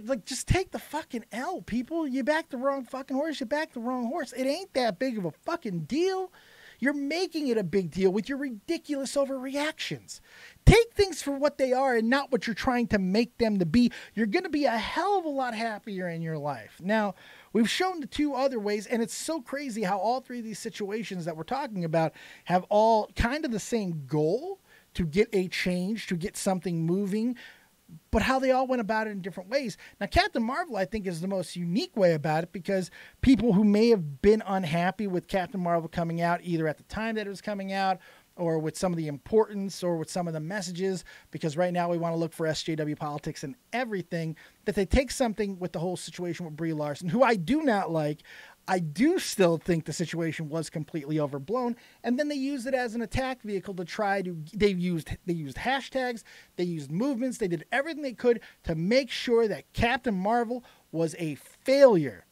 Like, just take the fucking L, people. You back the wrong fucking horse. You back the wrong horse. It ain't that big of a fucking deal. You're making it a big deal with your ridiculous overreactions. Take things for what they are and not what you're trying to make them to be. You're going to be a hell of a lot happier in your life. Now, we've shown the two other ways, and it's so crazy how all three of these situations that we're talking about have all kind of the same goal, to get a change, to get something moving, but how they all went about it in different ways. Now, Capt.Marvel, I think, is the most unique way about it, because people who may have been unhappy with Capt.Marvel coming out, either at the time that it was coming out, or with some of the importance, or with some of the messages, because right now we want to look for SJW politics and everything, that they take something with the whole situation with Brie Larson, who I do not like. I do still think the situation was completely overblown, and then they used it as an attack vehicle to try to, they used hashtags, they used movements, they did everything they could to make sure that Capt.Marvel was a failure.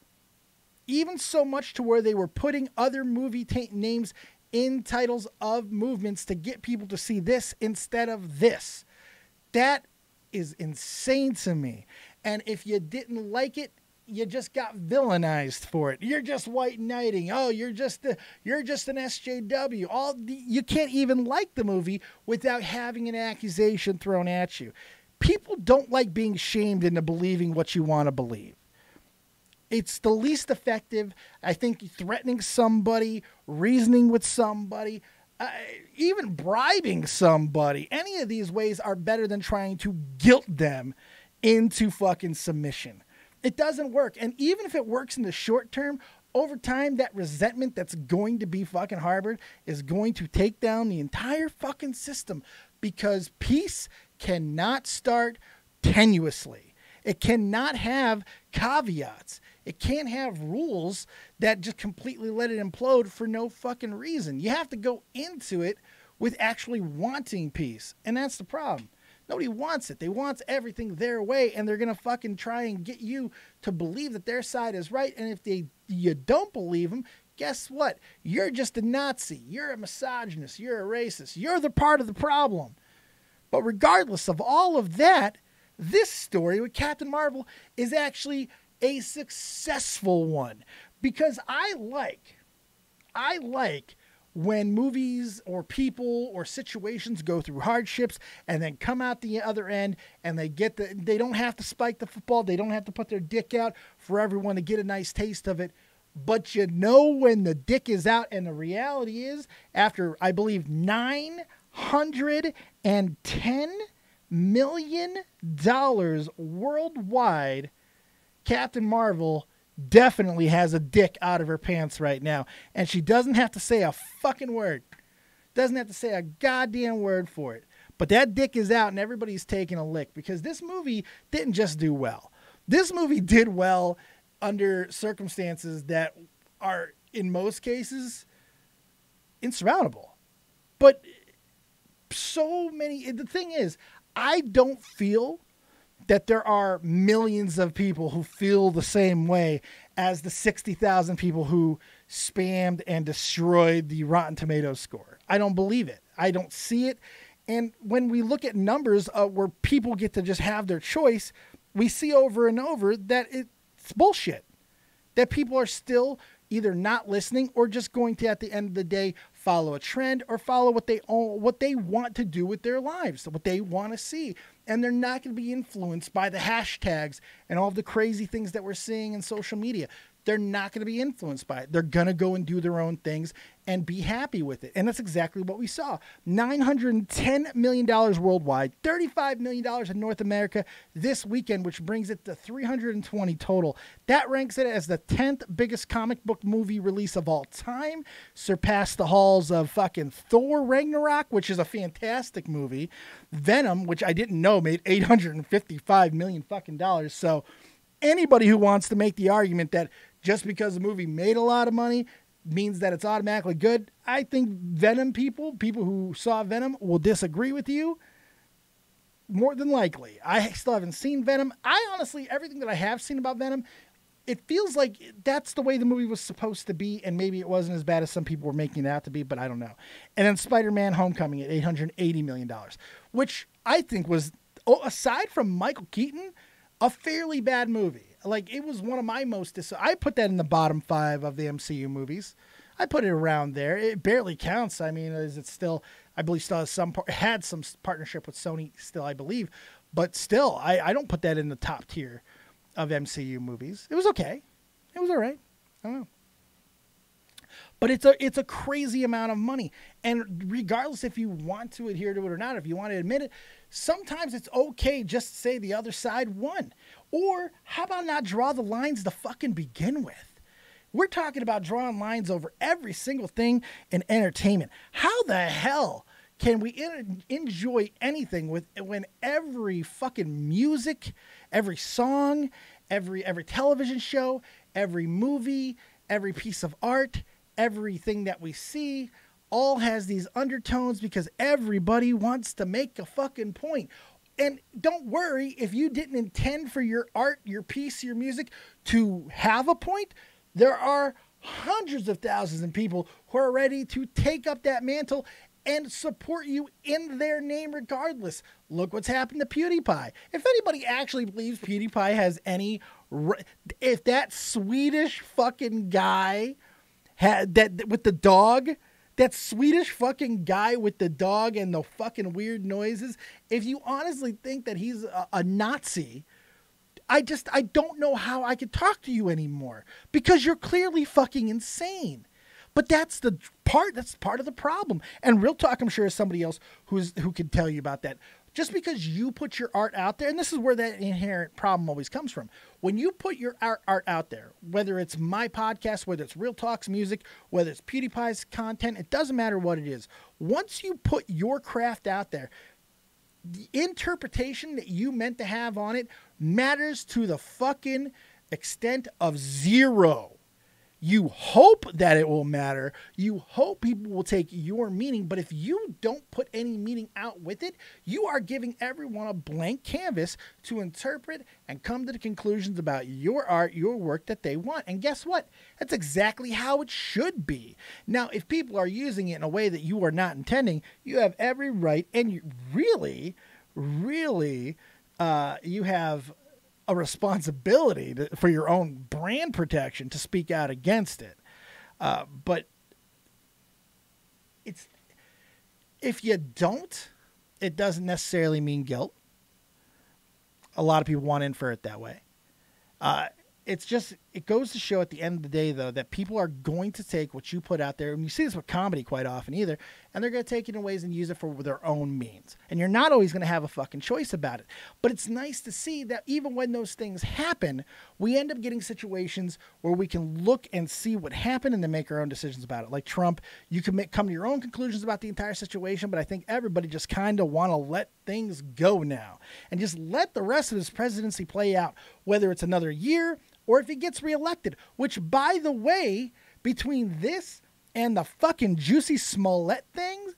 Even so much to where they were putting other movie names in titles of movements to get people to see this instead of this. That is insane to me. And if you didn't like it, you just got villainized for it. You're just white knighting. Oh, you're just an SJW. You can't even like the movie without having an accusation thrown at you. People don't like being shamed into believing what you want to believe. It's the least effective. I think threatening somebody, reasoning with somebody, even bribing somebody, any of these ways are better than trying to guilt them into fucking submission. It doesn't work. And even if it works in the short term, over time, that resentment that's going to be fucking harbored is going to take down the entire fucking system, because peace cannot start tenuously. It cannot have caveats. It can't have rules that just completely let it implode for no fucking reason. You have to go into it with actually wanting peace. And that's the problem. Nobody wants it. They want everything their way, and they're going to fucking try and get you to believe that their side is right. And if you don't believe them, guess what? You're just a Nazi. You're a misogynist. You're a racist. You're the part of the problem. But regardless of all of that, this story with Capt.Marvel is actually a successful one, because I like when movies or people or situations go through hardships and then come out the other end, and they don't have to spike the football. They don't have to put their dick out for everyone to get a nice taste of it. But you know when the dick is out, and the reality is, after, I believe, $910 million worldwide, Capt.Marvel definitely has a dick out of her pants right now. And she doesn't have to say a fucking word. Doesn't have to say a goddamn word for it. But that dick is out, and everybody's taking a lick, because this movie didn't just do well. This movie did well under circumstances that are, in most cases, insurmountable. But the thing is, I don't feel that there are millions of people who feel the same way as the 60,000 people who spammed and destroyed the Rotten Tomatoes score. I don't believe it. I don't see it. And when we look at numbers where people get to just have their choice, we see over and over that it's bullshit. That people are still either not listening or just going to, at the end of the day, follow a trend or follow what they want to do with their lives, what they want to see. And they're not going to be influenced by the hashtags and all of the crazy things that we're seeing in social media. They're not going to be influenced by it. They're going to go and do their own things and be happy with it. And that's exactly what we saw. $910 million worldwide, $35 million in North America this weekend, which brings it to 320 total. That ranks it as the 10th biggest comic book movie release of all time. Surpassed the halls of fucking Thor Ragnarok, which is a fantastic movie. Venom, which I didn't know made $855 million fucking dollars. So anybody who wants to make the argument that just because the movie made a lot of money means that it's automatically good. I think Venom people who saw Venom will disagree with you more than likely. I still haven't seen Venom. I honestly, everything that I have seen about Venom, it feels like that's the way the movie was supposed to be, and maybe it wasn't as bad as some people were making it out to be, but I don't know. And then Spider-Man Homecoming at $880 million, which I think was, aside from Michael Keaton, a fairly bad movie. Like, it was one of my most... I put that in the bottom 5 of the MCU movies. I put it around there. It barely counts. I mean, is it still... I believe still has had some partnership with Sony still, I believe. But still, I don't put that in the top tier of MCU movies. It was okay. It was all right. I don't know. But it's a crazy amount of money. And regardless if you want to adhere to it or not, if you want to admit it, sometimes it's okay just to say the other side won. Or how about not draw the lines to fucking begin with? We're talking about drawing lines over every single thing in entertainment. How the hell can we enjoy anything when every fucking music, every song, every television show, every movie, every piece of art, everything that we see all has these undertones because everybody wants to make a fucking point. And don't worry if you didn't intend for your art, your piece, your music to have a point. There are hundreds of thousands of people who are ready to take up that mantle and support you in their name regardless. Look what's happened to PewDiePie. If anybody actually believes PewDiePie has any... If that Swedish fucking guy had that with the dog... That Swedish fucking guy with the dog and the fucking weird noises, if you honestly think that he's a Nazi, I don't know how I could talk to you anymore because you're clearly fucking insane. But that's part of the problem. And RealTalk, I'm sure, is somebody else who can tell you about that. Just because you put your art out there, and this is where that inherent problem always comes from. When you put your art out there, whether it's my podcast, whether it's RealTalk's music, whether it's PewDiePie's content, it doesn't matter what it is. Once you put your craft out there, the interpretation that you meant to have on it matters to the fucking extent of zero. You hope that it will matter. You hope people will take your meaning. But if you don't put any meaning out with it, you are giving everyone a blank canvas to interpret and come to the conclusions about your art, your work that they want. And guess what? That's exactly how it should be. Now, if people are using it in a way that you are not intending, you have every right. And you really, you have a responsibility for your own brand protection to speak out against it. But if you don't, it doesn't necessarily mean guilt. A lot of people want to infer it that way. It goes to show at the end of the day, though, that people are going to take what you put out there, and you see this with comedy quite often either, and they're going to take it in ways and use it for their own means. And you're not always going to have a fucking choice about it. But it's nice to see that even when those things happen, we end up getting situations where we can look and see what happened and then make our own decisions about it. Like Trump, you can come to your own conclusions about the entire situation, but I think everybody just kind of want to let things go now and just let the rest of his presidency play out, whether it's another year or if he gets reelected, which, by the way, between this and the fucking Juicy Smollett thing,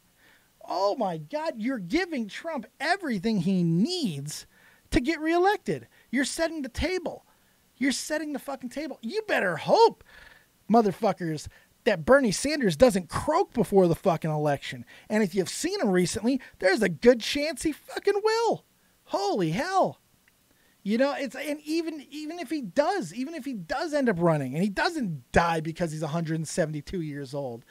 oh my God, you're giving Trump everything he needs to get reelected. You're setting the table. You're setting the fucking table. You better hope, motherfuckers, that Bernie Sanders doesn't croak before the fucking election. And if you've seen him recently, there's a good chance he fucking will. Holy hell. You know, and even if he does end up running and he doesn't die because he's 172 years old,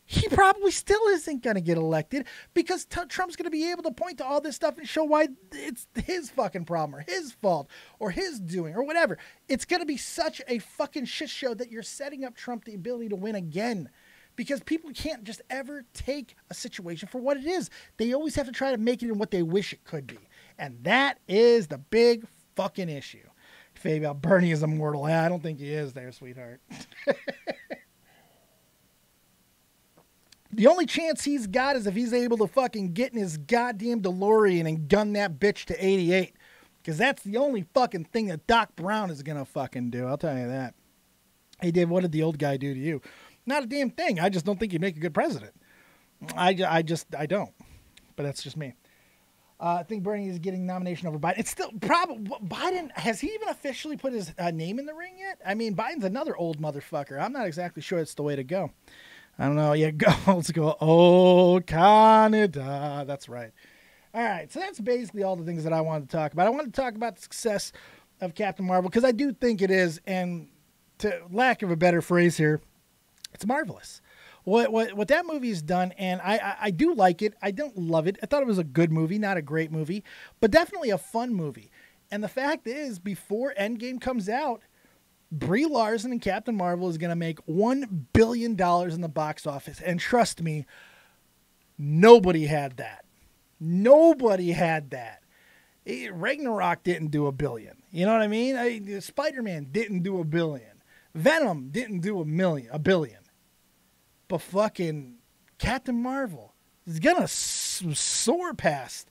he probably still isn't going to get elected because Trump's going to be able to point to all this stuff and show why it's his fucking problem or his fault or his doing or whatever. It's going to be such a fucking shit show that you're setting up Trump the ability to win again. Because people can't just ever take a situation for what it is. They always have to try to make it in what they wish it could be. And that is the big fucking issue. Faye about Bernie is immortal. I don't think he is there, sweetheart. The only chance he's got is if he's able to fucking get in his goddamn DeLorean and gun that bitch to 88. Because that's the only fucking thing that Doc Brown is going to fucking do. I'll tell you that. Hey, Dave, what did the old guy do to you? Not a damn thing. I just don't think he'd make a good president. I don't. But that's just me. I think Bernie is getting nomination over Biden. It's still probably Biden. Has he even officially put his name in the ring yet? I mean, Biden's another old motherfucker. I'm not exactly sure it's the way to go. I don't know. Yeah, go. Let's go. Oh, Canada. That's right. All right. So that's basically all the things that I wanted to talk about. I wanted to talk about the success of Capt.Marvel because I do think it is, and to lack of a better phrase here, it's marvelous. What that movie's done, and I do like it. I don't love it. I thought it was a good movie, not a great movie, but definitely a fun movie. And the fact is, before Endgame comes out, Brie Larson and Capt.Marvel is going to make $1 billion in the box office. And trust me, nobody had that. Nobody had that. Ragnarok didn't do $1 billion. You know what I mean? Spider-Man didn't do $1 billion. Venom didn't do $1 billion. But fucking Capt.Marvel is going to soar past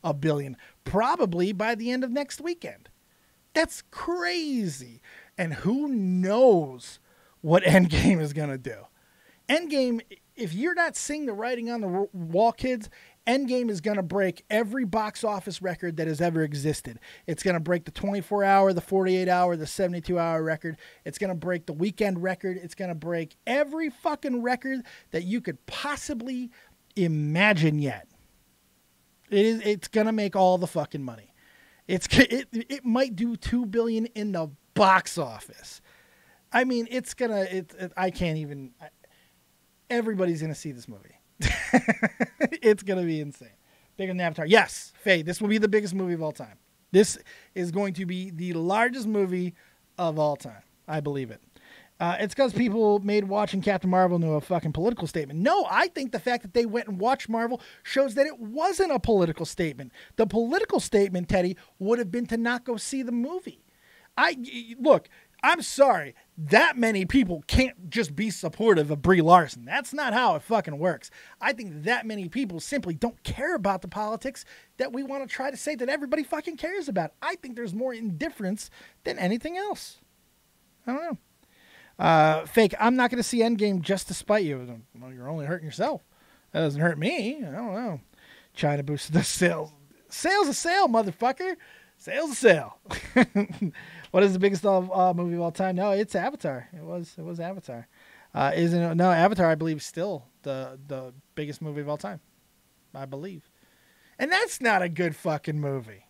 $1 billion, probably by the end of next weekend. That's crazy. And who knows what Endgame is going to do. Endgame, if you're not seeing the writing on the wall, kids, Endgame is going to break every box office record that has ever existed. It's going to break the 24-hour, the 48-hour, the 72-hour record. It's going to break the weekend record. It's going to break every fucking record that you could possibly imagine yet. It's going to make all the fucking money. It might do $2 billion in the box office. I mean, it's going to, I can't even, everybody's going to see this movie. It's going to be insane. Bigger than Avatar. Yes, Faye, this will be the biggest movie of all time. This is going to be the largest movie of all time. I believe it. It's because people made watching Capt.Marvel into a fucking political statement. No, I think the fact that they went and watched Marvel shows that it wasn't a political statement. The political statement, Teddy, would have been to not go see the movie. Look, I'm sorry. That many people can't just be supportive of Brie Larson. That's not how it fucking works. I think that many people simply don't care about the politics that we want to try to say that everybody fucking cares about. I think there's more indifference than anything else. I don't know. Fake, I'm not going to see Endgame just to spite you. Well, you're only hurting yourself. That doesn't hurt me. I don't know. China boosted the sales. Sales a sale, motherfucker. Sales a sale. What is the biggest movie of all time? No, it's Avatar. It was Avatar. Isn't it? No, Avatar, I believe, is still the biggest movie of all time. I believe. And that's not a good fucking movie.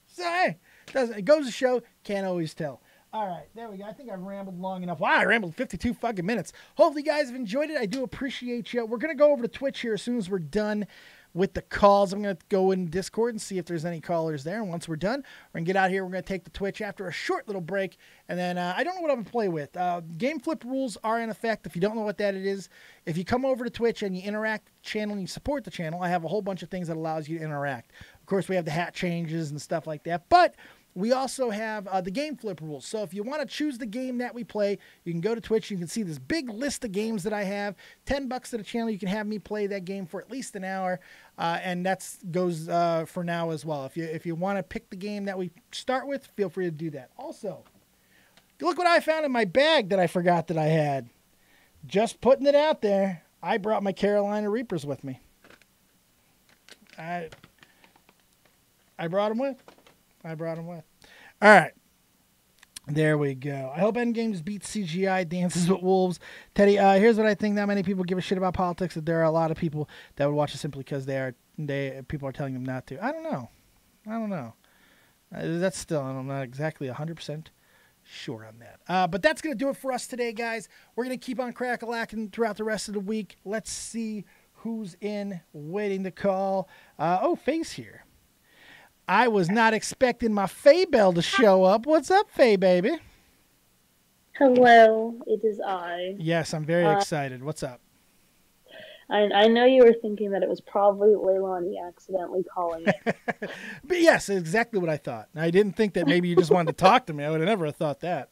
So, hey, it goes to show, can't always tell. All right, there we go. I think I've rambled long enough. Wow, I rambled 52 fucking minutes. Hopefully you guys have enjoyed it. I do appreciate you. We're going to go over to Twitch here as soon as we're done with the calls. I'm going to go in Discord and see if there's any callers there. And once we're done, we're going to get out here. We're going to take the Twitch after a short little break. And then I don't know what I'm going to play with. Game flip rules are in effect. If you don't know what that is, if you come over to Twitch and you interact with the channel and you support the channel, I have a whole bunch of things that allows you to interact. Of course, we have the hat changes and stuff like that. But we also have the game flip rules. So if you want to choose the game that we play, you can go to Twitch. You can see this big list of games that I have. $10 to the channel. You can have me play that game for at least an hour. And that goes for now as well. If you want to pick the game that we start with, feel free to do that. Also, look what I found in my bag that I forgot that I had. Just putting it out there. I brought my Carolina Reapers with me. I brought them with. All right. There we go. I hope Endgames beats CGI Dances with Wolves. Teddy, here's what I think. Not many people give a shit about politics. That there are a lot of people that would watch it simply because people are telling them not to. I don't know. That's still, I'm not exactly 100% sure on that. But that's going to do it for us today, guys. We're going to keep on crack-a-lacking throughout the rest of the week. Let's see who's in waiting to call. Faye's here. I was not expecting my Faye Bell to show up. What's up, Faye, baby? Hello, it is I. Yes, I'm very excited. What's up? I know you were thinking that it was probably Leilani accidentally calling it. But yes, exactly what I thought. I didn't think that maybe you just wanted to talk to me. I would have never thought that.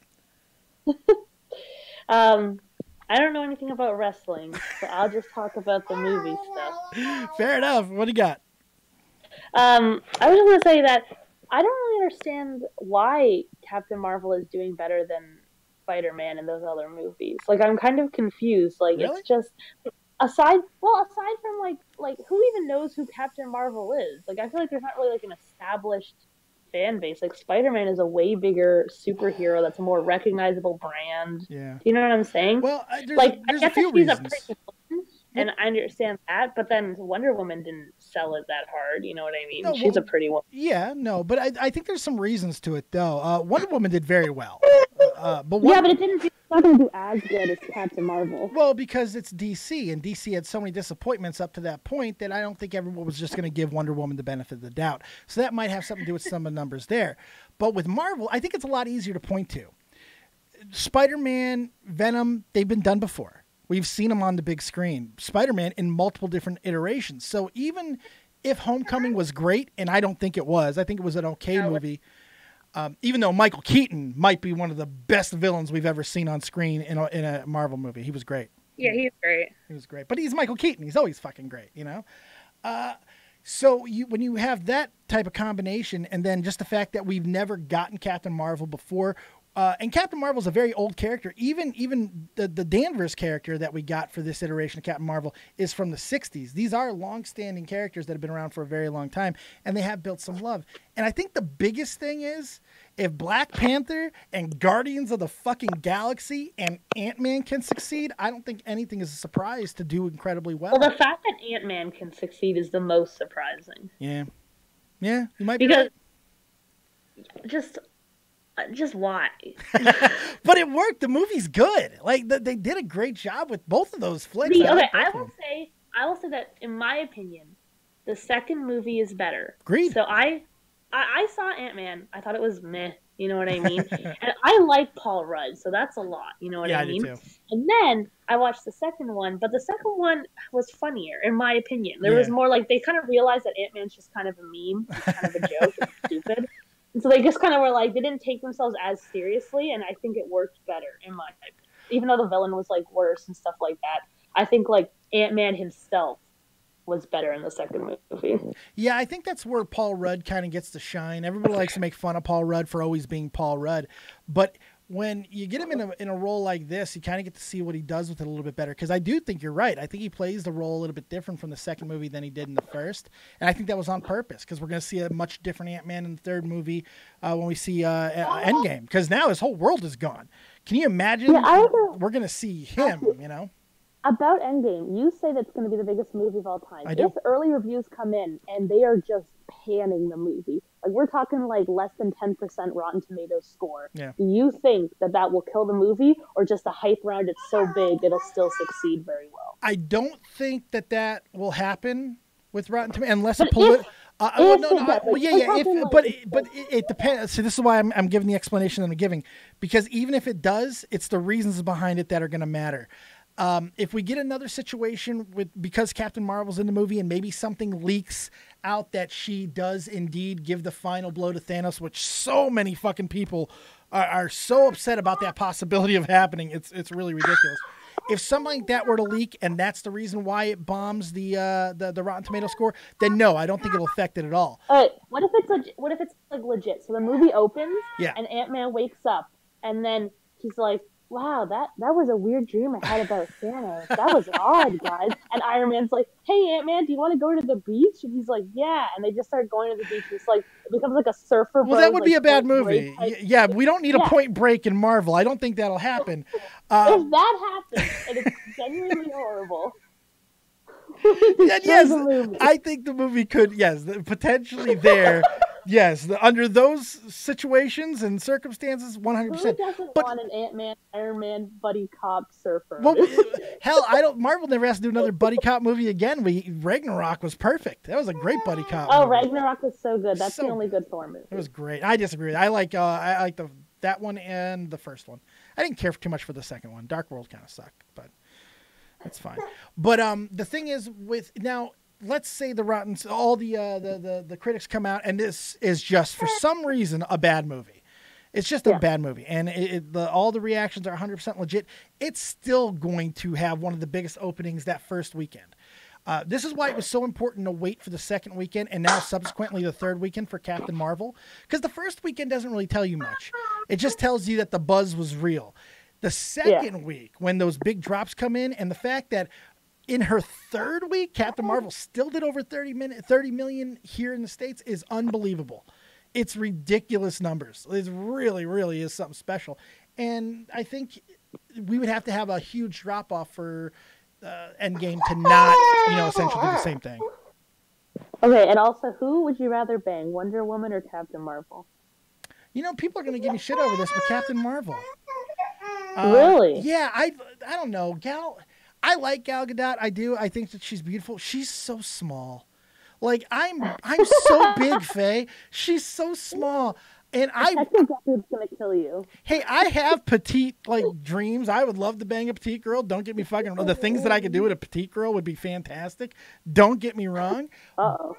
I don't know anything about wrestling, so I'll just talk about the movie stuff. Fair enough. What do you got? I was just going to say that I don't really understand why Capt.Marvel is doing better than Spider-Man in those other movies. Like, I'm kind of confused. Like, Really? it's just aside from like who even knows who Captain Marvel is? Like, I feel like there's not really like an established fan base. Like, Spider-Man is a way bigger superhero that's a more recognizable brand. Yeah. Do you know what I'm saying? Well, there's I a get few that she's reasons. a pretty woman, and I understand that, but then Wonder Woman didn't sell it that hard. You know what I mean? No, She's a pretty woman. Yeah, no, but I think there's some reasons to it, though. Wonder Woman did very well. But It's not going to do as good as Captain Marvel. Well, because it's DC, and DC had so many disappointments up to that point that I don't think everyone was just going to give Wonder Woman the benefit of the doubt. So that might have something to do with some of the numbers there. But with Marvel, I think it's a lot easier to point to. Spider-Man, Venom, they've been done before. We've seen them on the big screen. Spider-Man in multiple different iterations. So even if Homecoming was great, and I don't think it was, I think it was an okay movie, even though Michael Keaton might be one of the best villains we've ever seen on screen in a Marvel movie. He was great. Yeah, he's great. He was great. But he's Michael Keaton. He's always fucking great, you know? So when you have that type of combination, and then just the fact that we've never gotten Captain Marvel before, and Captain Marvel's a very old character. Even the Danvers character that we got for this iteration of Captain Marvel is from the 60s. These are long-standing characters that have been around for a very long time, and they have built some love. And I think the biggest thing is, if Black Panther and Guardians of the fucking Galaxy and Ant-Man can succeed, I don't think anything is a surprise to do incredibly well. Well, the fact that Ant-Man can succeed is the most surprising. Yeah, you might be because right. Just why? But it worked. The movie's good. Like they did a great job with both of those flicks. I will say that in my opinion, the second movie is better. Agreed. So I saw Ant-Man. I thought it was meh. You know what I mean? And I like Paul Rudd, so that's a lot. You know what I mean? I do too. And then I watched the second one, but the second one was funnier, in my opinion. There was more like they kind of realized that Ant-Man's just kind of a meme, it's kind of a joke, it's stupid. And so they just kind of were like, they didn't take themselves as seriously, and I think it worked better, in my opinion. Even though the villain was, like, worse and stuff like that, I think, like, Ant-Man himself was better in the second movie. Yeah, I think that's where Paul Rudd kind of gets to shine. Everybody likes to make fun of Paul Rudd for always being Paul Rudd, but when you get him in a role like this, you kind of get to see what he does with it a little bit better. Because I do think you're right. I think he plays the role a little bit different from the second movie than he did in the first. And I think that was on purpose, because we're going to see a much different Ant-Man in the third movie when we see Endgame. Because now his whole world is gone. Can you imagine? We're going to see him, you know? About Endgame, you say that's going to be the biggest movie of all time. I do. If early reviews come in and they are just panning the movie, like we're talking like less than 10% Rotten Tomatoes score, do you think that will kill the movie, or just the hype around it's so big it'll still succeed very well? I don't think that will happen with Rotten Tomatoes unless it it depends. So this is why I'm giving the explanation that I'm giving, because even if it does, it's the reasons behind it that are going to matter. If we get another situation because Captain Marvel's in the movie and maybe something leaks out that she does indeed give the final blow to Thanos, which so many fucking people are so upset about that possibility of happening, it's really ridiculous. If something like that were to leak and that's the reason why it bombs the Rotten Tomato score, then no, I don't think it'll affect it at all. What if it's legit? So the movie opens and Ant-Man wakes up and then he's like, wow, that was a weird dream I had about Thanos. That was odd, guys. And Iron Man's like, hey, Ant-Man, do you want to go to the beach? And he's like, yeah. And they just start going to the beach. It's like, it becomes like a surfer. Well, that would be a bad movie. Yeah, we don't need a Point Break in Marvel. I don't think that'll happen. If that happens, and it's genuinely horrible. Yes, I think the movie could, potentially there. Yes, under those situations and circumstances, 100%. Who doesn't want an Ant-Man, Iron Man, buddy cop surfer? Well, hell, Marvel never has to do another buddy cop movie again. Ragnarok was perfect. That was a great buddy cop movie. Ragnarok was so good. That's the only good Thor movie. It was great. I disagree. I like that one and the first one. I didn't care too much for the second one. Dark World kind of sucked, but that's fine. But the thing is with now. Let's say all the critics come out and this is just for some reason a bad movie. It's just a bad movie, and all the reactions are 100% legit. It's still going to have one of the biggest openings that first weekend. This is why it was so important to wait for the second weekend and now subsequently the third weekend for Captain Marvel, because the first weekend doesn't really tell you much. It just tells you that the buzz was real. The second week, when those big drops come in, and the fact that in her third week, Capt.Marvel still did over 30 million here in the States is unbelievable. It's ridiculous numbers. It really, really is something special. And I think we would have to have a huge drop off for Endgame to not, essentially do the same thing. Okay, and also, who would you rather bang, Wonder Woman or Capt.Marvel? People are going to give me shit over this, but Capt.Marvel. Really? Yeah, I don't know. I like Gal Gadot. I do. I think that she's beautiful. She's so small. Like, I'm so big, Faye. She's so small. And I think that dude's going to kill you. Hey, I have petite, dreams. I would love to bang a petite girl. Don't get me fucking wrong. The things that I could do with a petite girl would be fantastic. Don't get me wrong. Uh-oh.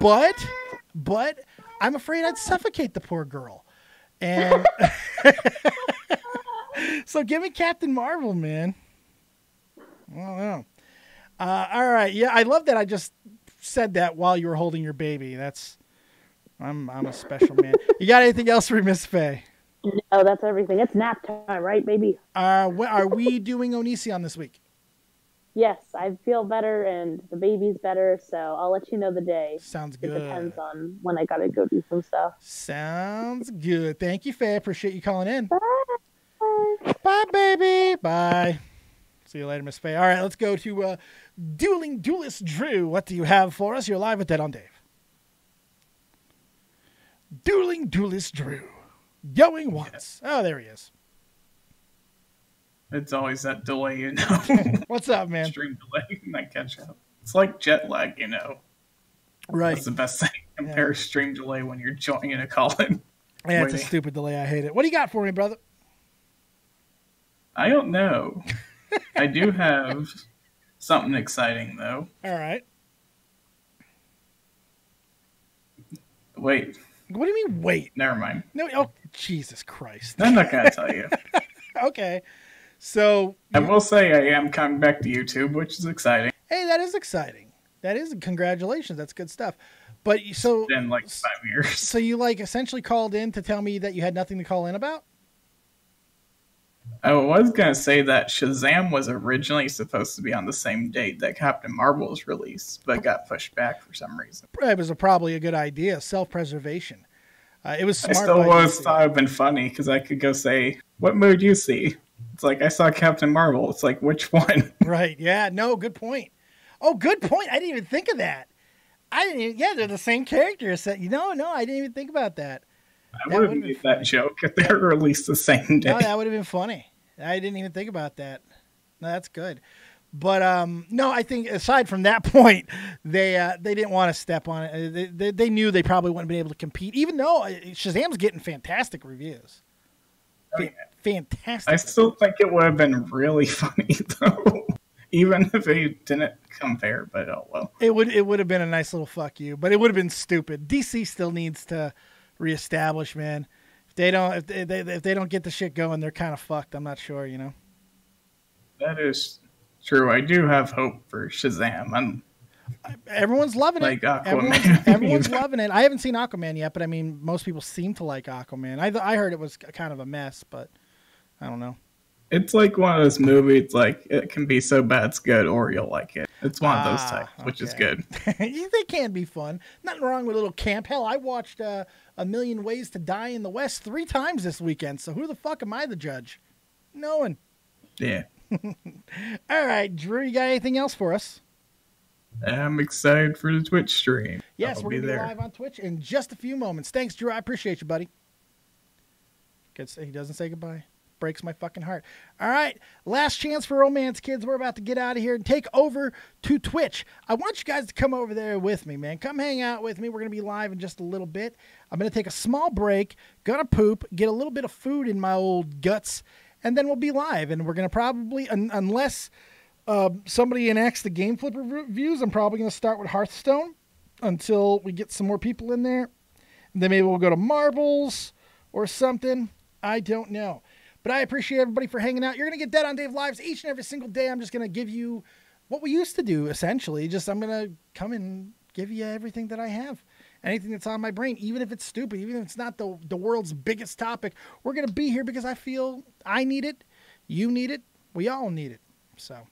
But I'm afraid I'd suffocate the poor girl. And so give me Capt.Marvel, man. I don't know. All right. Yeah, I love that I just said that while you were holding your baby. I'm a special man. You got anything else for Miss Faye? No, that's everything. It's nap time, right, baby? Are we doing Onision this week? Yes, I feel better and the baby's better, so I'll let you know the day. Sounds good. It depends on when I gotta go do some stuff. Sounds good. Thank you, Faye. Appreciate you calling in. Bye. Bye, baby. Bye. See you later, Miss Faye. All right, let's go to Duelist Drew. What do you have for us? You're live with Dead on Dave. Duelist Drew. Going once. Oh, there he is. It's always that delay, What's up, man? Extreme delay when I catch up. It's like jet lag, Right. That's the best thing. Compare stream delay when you're joining a call-in. Yeah, it's a stupid delay. I hate it. What do you got for me, brother? I don't know. I do have something exciting, though. All right. Wait. What do you mean, wait? Never mind. No. Oh, Jesus Christ. I'm not going to tell you. Okay. So. I will say I am coming back to YouTube, which is exciting. Hey, that is exciting. That is, congratulations. That's good stuff. But so. It's been 5 years. So you essentially called in to tell me that you had nothing to call in about? I was going to say that Shazam was originally supposed to be on the same date that Capt.Marvel was released, but got pushed back for some reason. It was probably a good idea, self-preservation. It was smart. I still thought it would have been funny because I could go say, what movie do you see? It's I saw Capt.Marvel. It's which one? Right, yeah, no, good point. Oh, good point. I didn't even think of that. They're the same character. So, no, I didn't even think about that. I would have made that joke if they were released the same day. No, that would have been funny. I didn't even think about that. No, that's good. But no, I think aside from that point, they didn't want to step on it. They knew they probably wouldn't be able to compete, even though Shazam's getting fantastic reviews. Oh, yeah. Fantastic. I still think it would have been really funny though, even if it didn't compare. But oh well. It would have been a nice little fuck you, but it would have been stupid. DC still needs to reestablish, man. If they don't get the shit going, they're kind of fucked. I'm not sure, That is true. I do have hope for Shazam. Everyone's loving it. Aquaman. Everyone's loving it. I haven't seen Aquaman yet, but I mean, most people seem to like Aquaman. I heard it was kind of a mess, but I don't know. It's one of those movies. It can be so bad it's good, or you'll like it. It's one of those types, which is good. They can be fun. Nothing wrong with a little camp. Hell, I watched A Million Ways to Die in the West 3 times this weekend. So who the fuck am I the judge? No one. Yeah. All right, Drew, you got anything else for us? I'm excited for the Twitch stream. Yes, I'll we're going to be live on Twitch in just a few moments. Thanks, Drew. I appreciate you, buddy. He doesn't say goodbye. Breaks my fucking heart. All right, last chance for romance, kids. We're about to get out of here and take over to Twitch. I want you guys to come over there with me, man. Come hang out with me. We're going to be live in just a little bit. I'm going to take a small break, gonna poop, get a little bit of food in my old guts, and then we'll be live. And we're going to probably, unless somebody enacts the Game Flipper reviews, I'm probably going to start with Hearthstone until we get some more people in there. And then maybe we'll go to Marbles or something. I don't know. But I appreciate everybody for hanging out. You're going to get Dead on Dave lives each and every single day. I'm just going to give you what we used to do, essentially. I'm going to come and give you everything that I have. Anything that's on my brain, even if it's stupid, even if it's not the world's biggest topic. We're going to be here because I feel I need it. You need it. We all need it. So,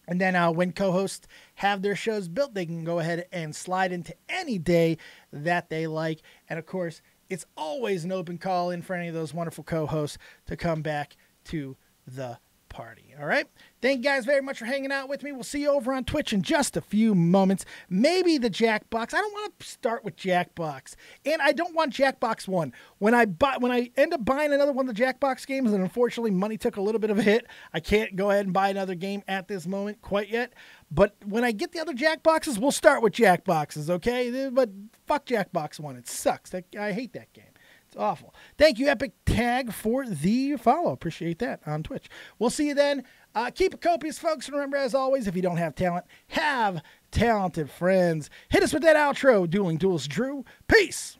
and then when co-hosts have their shows built, they can go ahead and slide into any day that they like. And of course, it's always an open call in for any of those wonderful co-hosts to come back to the party. All right. Thank you guys very much for hanging out with me. We'll see you over on Twitch in just a few moments. Maybe the Jackbox. I don't want to start with Jackbox, and I don't want Jackbox 1. When I end up buying another one of the Jackbox games, and unfortunately money took a little bit of a hit, I can't go ahead and buy another game at this moment quite yet. But when I get the other Jackboxes, we'll start with Jackboxes, okay? But fuck Jackbox 1. It sucks. I hate that game. It's awful. Thank you, Epic Tag, for the follow. Appreciate that on Twitch. We'll see you then. Keep it copious, folks. And remember, as always, if you don't have talent, have talented friends. Hit us with that outro. Dueling Duels Drew. Peace.